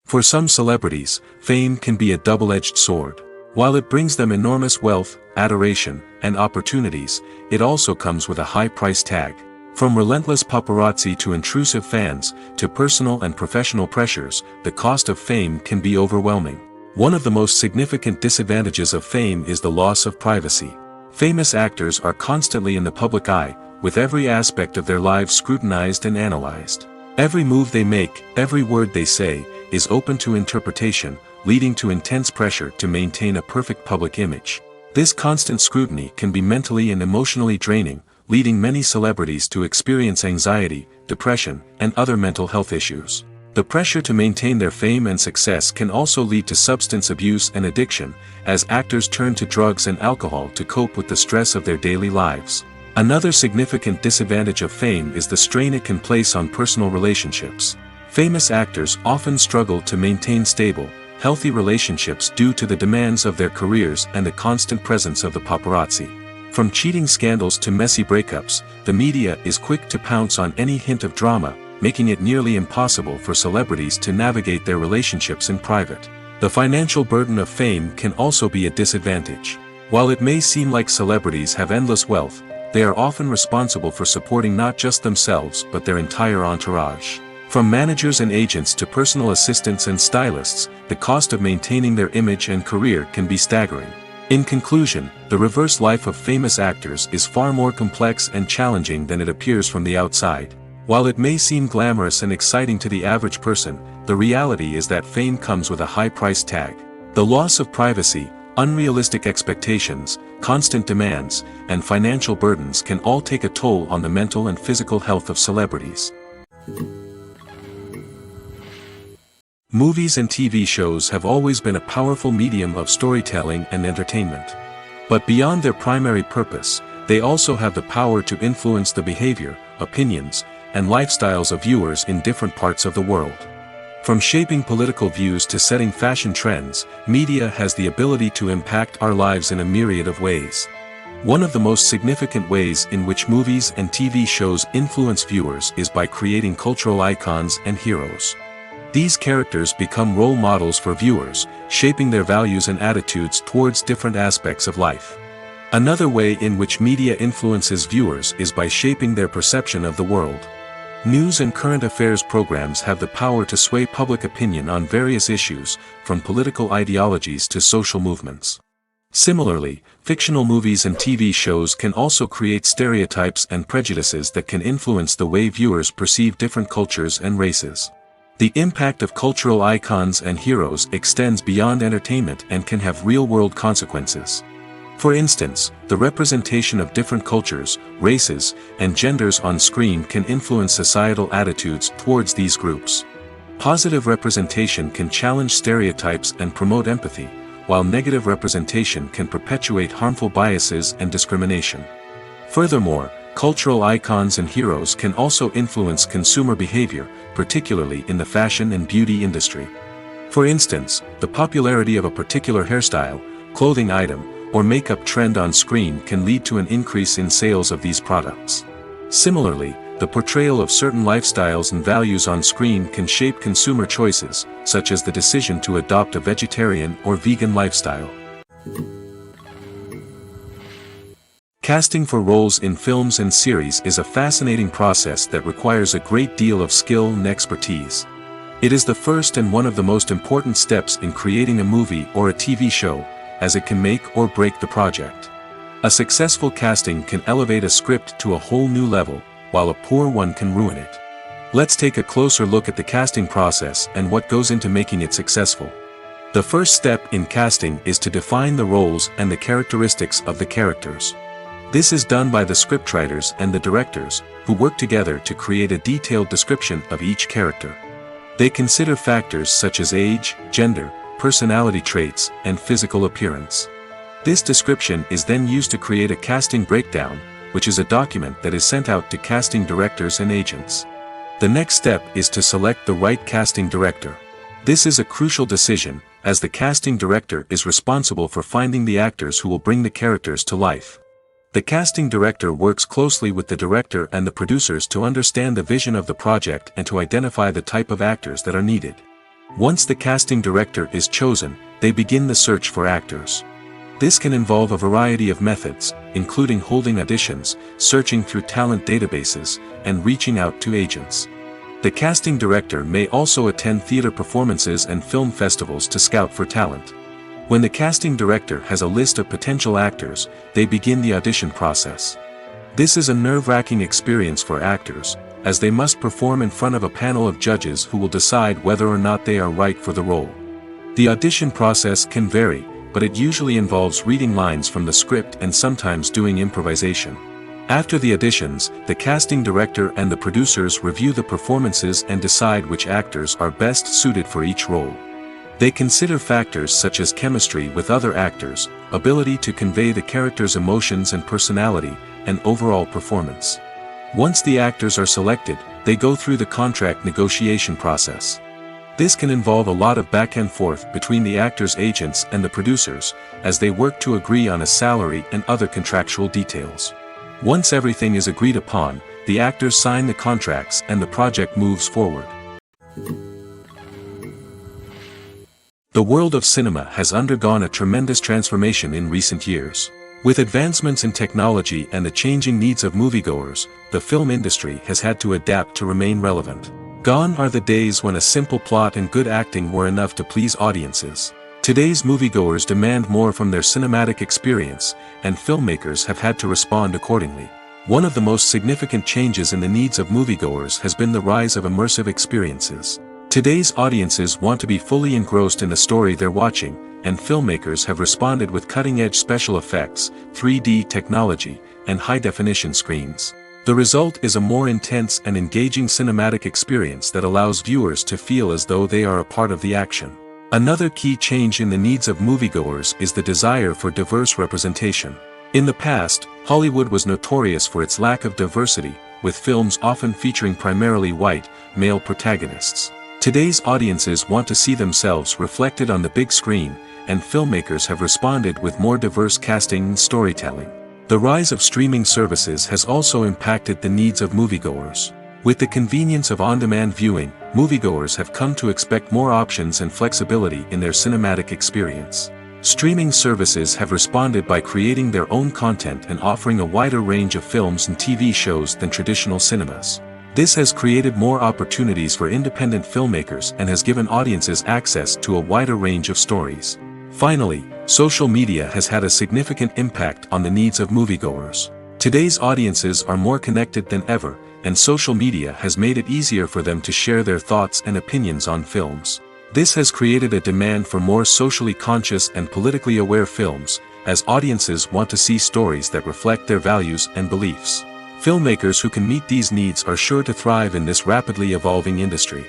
For some celebrities, fame can be a double-edged sword. While it brings them enormous wealth, adoration, and opportunities, it also comes with a high price tag. From relentless paparazzi to intrusive fans, to personal and professional pressures, the cost of fame can be overwhelming. One of the most significant disadvantages of fame is the loss of privacy. Famous actors are constantly in the public eye, with every aspect of their lives scrutinized and analyzed. Every move they make, every word they say, is open to interpretation, leading to intense pressure to maintain a perfect public image. This constant scrutiny can be mentally and emotionally draining, leading many celebrities to experience anxiety, depression, and other mental health issues. The pressure to maintain their fame and success can also lead to substance abuse and addiction, as actors turn to drugs and alcohol to cope with the stress of their daily lives. Another significant disadvantage of fame is the strain it can place on personal relationships. Famous actors often struggle to maintain stable, healthy relationships due to the demands of their careers and the constant presence of the paparazzi. From cheating scandals to messy breakups, the media is quick to pounce on any hint of drama, making it nearly impossible for celebrities to navigate their relationships in private. The financial burden of fame can also be a disadvantage. While it may seem like celebrities have endless wealth, they are often responsible for supporting not just themselves but their entire entourage. From managers and agents to personal assistants and stylists, the cost of maintaining their image and career can be staggering. In conclusion, the reverse life of famous actors is far more complex and challenging than it appears from the outside. While it may seem glamorous and exciting to the average person, the reality is that fame comes with a high price tag. The loss of privacy, Unrealistic expectations, constant demands, and financial burdens can all take a toll on the mental and physical health of celebrities. Movies and TV shows have always been a powerful medium of storytelling and entertainment. But beyond their primary purpose, they also have the power to influence the behavior, opinions, and lifestyles of viewers in different parts of the world. From shaping political views to setting fashion trends, media has the ability to impact our lives in a myriad of ways. One of the most significant ways in which movies and TV shows influence viewers is by creating cultural icons and heroes. These characters become role models for viewers, shaping their values and attitudes towards different aspects of life. Another way in which media influences viewers is by shaping their perception of the world. News and current affairs programs have the power to sway public opinion on various issues, from political ideologies to social movements. Similarly, fictional movies and TV shows can also create stereotypes and prejudices that can influence the way viewers perceive different cultures and races. The impact of cultural icons and heroes extends beyond entertainment and can have real-world consequences. For instance, the representation of different cultures, races, and genders on screen can influence societal attitudes towards these groups. Positive representation can challenge stereotypes and promote empathy, while negative representation can perpetuate harmful biases and discrimination. Furthermore, cultural icons and heroes can also influence consumer behavior, particularly in the fashion and beauty industry. For instance, the popularity of a particular hairstyle, clothing item, or makeup trend on screen can lead to an increase in sales of these products. Similarly, the portrayal of certain lifestyles and values on screen can shape consumer choices, such as the decision to adopt a vegetarian or vegan lifestyle. Casting for roles in films and series is a fascinating process that requires a great deal of skill and expertise. It is the first and one of the most important steps in creating a movie or a TV show, as it can make or break the project. A successful casting can elevate a script to a whole new level, while a poor one can ruin it. Let's take a closer look at the casting process and what goes into making it successful. The first step in casting is to define the roles and the characteristics of the characters. This is done by the scriptwriters and the directors, who work together to create a detailed description of each character. They consider factors such as age, gender, personality traits, and physical appearance. This description is then used to create a casting breakdown, which is a document that is sent out to casting directors and agents. The next step is to select the right casting director. This is a crucial decision, as the casting director is responsible for finding the actors who will bring the characters to life. The casting director works closely with the director and the producers to understand the vision of the project and to identify the type of actors that are needed. Once the casting director is chosen, they begin the search for actors. This can involve a variety of methods, including holding auditions, searching through talent databases, and reaching out to agents. The casting director may also attend theater performances and film festivals to scout for talent. When the casting director has a list of potential actors, they begin the audition process. This is a nerve-wracking experience for actors, as they must perform in front of a panel of judges who will decide whether or not they are right for the role. The audition process can vary, but it usually involves reading lines from the script and sometimes doing improvisation. After the auditions, the casting director and the producers review the performances and decide which actors are best suited for each role. They consider factors such as chemistry with other actors, ability to convey the character's emotions and personality, and overall performance. Once the actors are selected, they go through the contract negotiation process. This can involve a lot of back and forth between the actors' agents and the producers, as they work to agree on a salary and other contractual details. Once everything is agreed upon, the actors sign the contracts and the project moves forward. The world of cinema has undergone a tremendous transformation in recent years. With advancements in technology and the changing needs of moviegoers, the film industry has had to adapt to remain relevant. Gone are the days when a simple plot and good acting were enough to please audiences. Today's moviegoers demand more from their cinematic experience, and filmmakers have had to respond accordingly. One of the most significant changes in the needs of moviegoers has been the rise of immersive experiences. Today's audiences want to be fully engrossed in the story they're watching, and filmmakers have responded with cutting-edge special effects, 3D technology, and high-definition screens. The result is a more intense and engaging cinematic experience that allows viewers to feel as though they are a part of the action. Another key change in the needs of moviegoers is the desire for diverse representation. In the past, Hollywood was notorious for its lack of diversity, with films often featuring primarily white, male protagonists. Today's audiences want to see themselves reflected on the big screen, and filmmakers have responded with more diverse casting and storytelling. The rise of streaming services has also impacted the needs of moviegoers. With the convenience of on-demand viewing, moviegoers have come to expect more options and flexibility in their cinematic experience. Streaming services have responded by creating their own content and offering a wider range of films and TV shows than traditional cinemas. This has created more opportunities for independent filmmakers and has given audiences access to a wider range of stories. Finally, social media has had a significant impact on the needs of moviegoers. Today's audiences are more connected than ever, and social media has made it easier for them to share their thoughts and opinions on films. This has created a demand for more socially conscious and politically aware films, as audiences want to see stories that reflect their values and beliefs. Filmmakers who can meet these needs are sure to thrive in this rapidly evolving industry.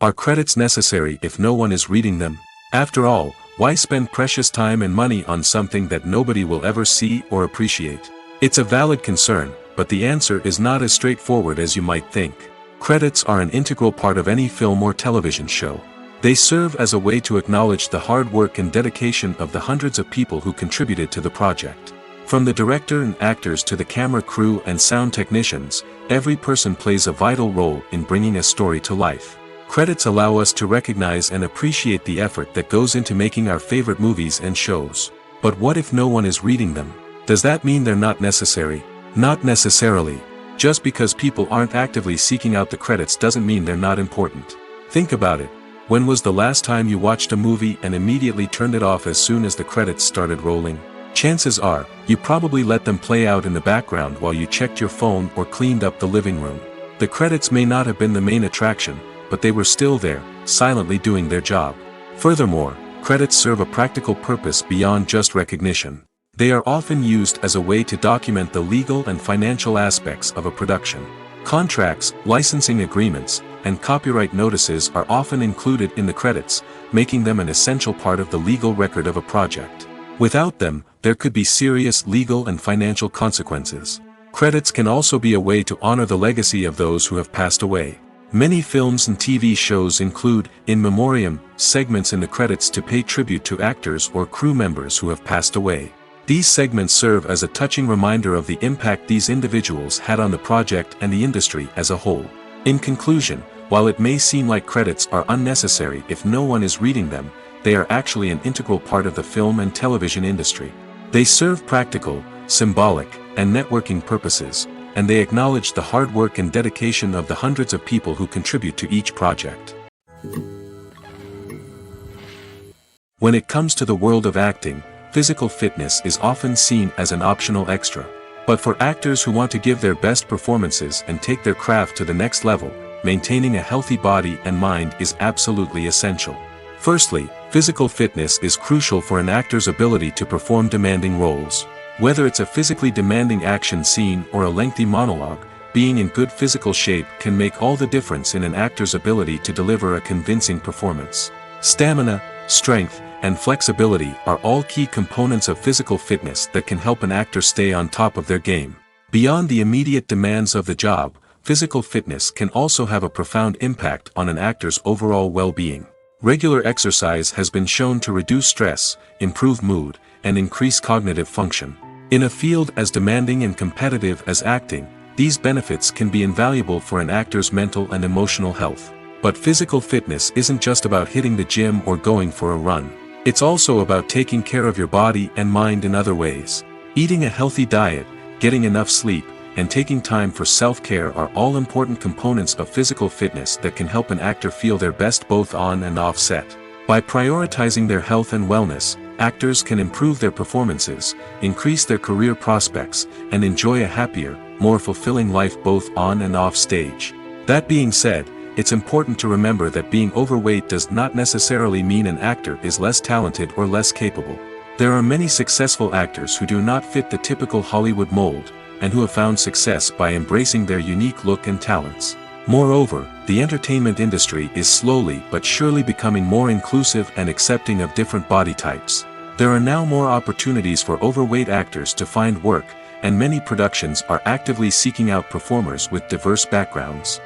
Are credits necessary if no one is reading them? After all, why spend precious time and money on something that nobody will ever see or appreciate? It's a valid concern, but the answer is not as straightforward as you might think. Credits are an integral part of any film or television show. They serve as a way to acknowledge the hard work and dedication of the hundreds of people who contributed to the project. From the director and actors to the camera crew and sound technicians, every person plays a vital role in bringing a story to life. Credits allow us to recognize and appreciate the effort that goes into making our favorite movies and shows. But what if no one is reading them? Does that mean they're not necessary? Not necessarily. Just because people aren't actively seeking out the credits doesn't mean they're not important. Think about it. When was the last time you watched a movie and immediately turned it off as soon as the credits started rolling? Chances are, you probably let them play out in the background while you checked your phone or cleaned up the living room. The credits may not have been the main attraction, but they were still there, silently doing their job. Furthermore, credits serve a practical purpose beyond just recognition. They are often used as a way to document the legal and financial aspects of a production. Contracts, licensing agreements, and copyright notices are often included in the credits, making them an essential part of the legal record of a project. Without them, there could be serious legal and financial consequences. Credits can also be a way to honor the legacy of those who have passed away. Many films and TV shows include, in memoriam, segments in the credits to pay tribute to actors or crew members who have passed away. These segments serve as a touching reminder of the impact these individuals had on the project and the industry as a whole. In conclusion, while it may seem like credits are unnecessary if no one is reading them, they are actually an integral part of the film and television industry. They serve practical, symbolic, and networking purposes, and they acknowledge the hard work and dedication of the hundreds of people who contribute to each project. When it comes to the world of acting, physical fitness is often seen as an optional extra. But for actors who want to give their best performances and take their craft to the next level, maintaining a healthy body and mind is absolutely essential. Firstly, physical fitness is crucial for an actor's ability to perform demanding roles. Whether it's a physically demanding action scene or a lengthy monologue, being in good physical shape can make all the difference in an actor's ability to deliver a convincing performance. Stamina, strength, and flexibility are all key components of physical fitness that can help an actor stay on top of their game. Beyond the immediate demands of the job, physical fitness can also have a profound impact on an actor's overall well-being. Regular exercise has been shown to reduce stress, improve mood, and increase cognitive function. In a field as demanding and competitive as acting, these benefits can be invaluable for an actor's mental and emotional health. But physical fitness isn't just about hitting the gym or going for a run. It's also about taking care of your body and mind in other ways. Eating a healthy diet, getting enough sleep, and taking time for self-care are all important components of physical fitness that can help an actor feel their best both on and off set. By prioritizing their health and wellness, actors can improve their performances, increase their career prospects, and enjoy a happier, more fulfilling life both on and off stage. That being said, it's important to remember that being overweight does not necessarily mean an actor is less talented or less capable. There are many successful actors who do not fit the typical Hollywood mold, and who have found success by embracing their unique look and talents. Moreover, the entertainment industry is slowly but surely becoming more inclusive and accepting of different body types. There are now more opportunities for overweight actors to find work, and many productions are actively seeking out performers with diverse backgrounds.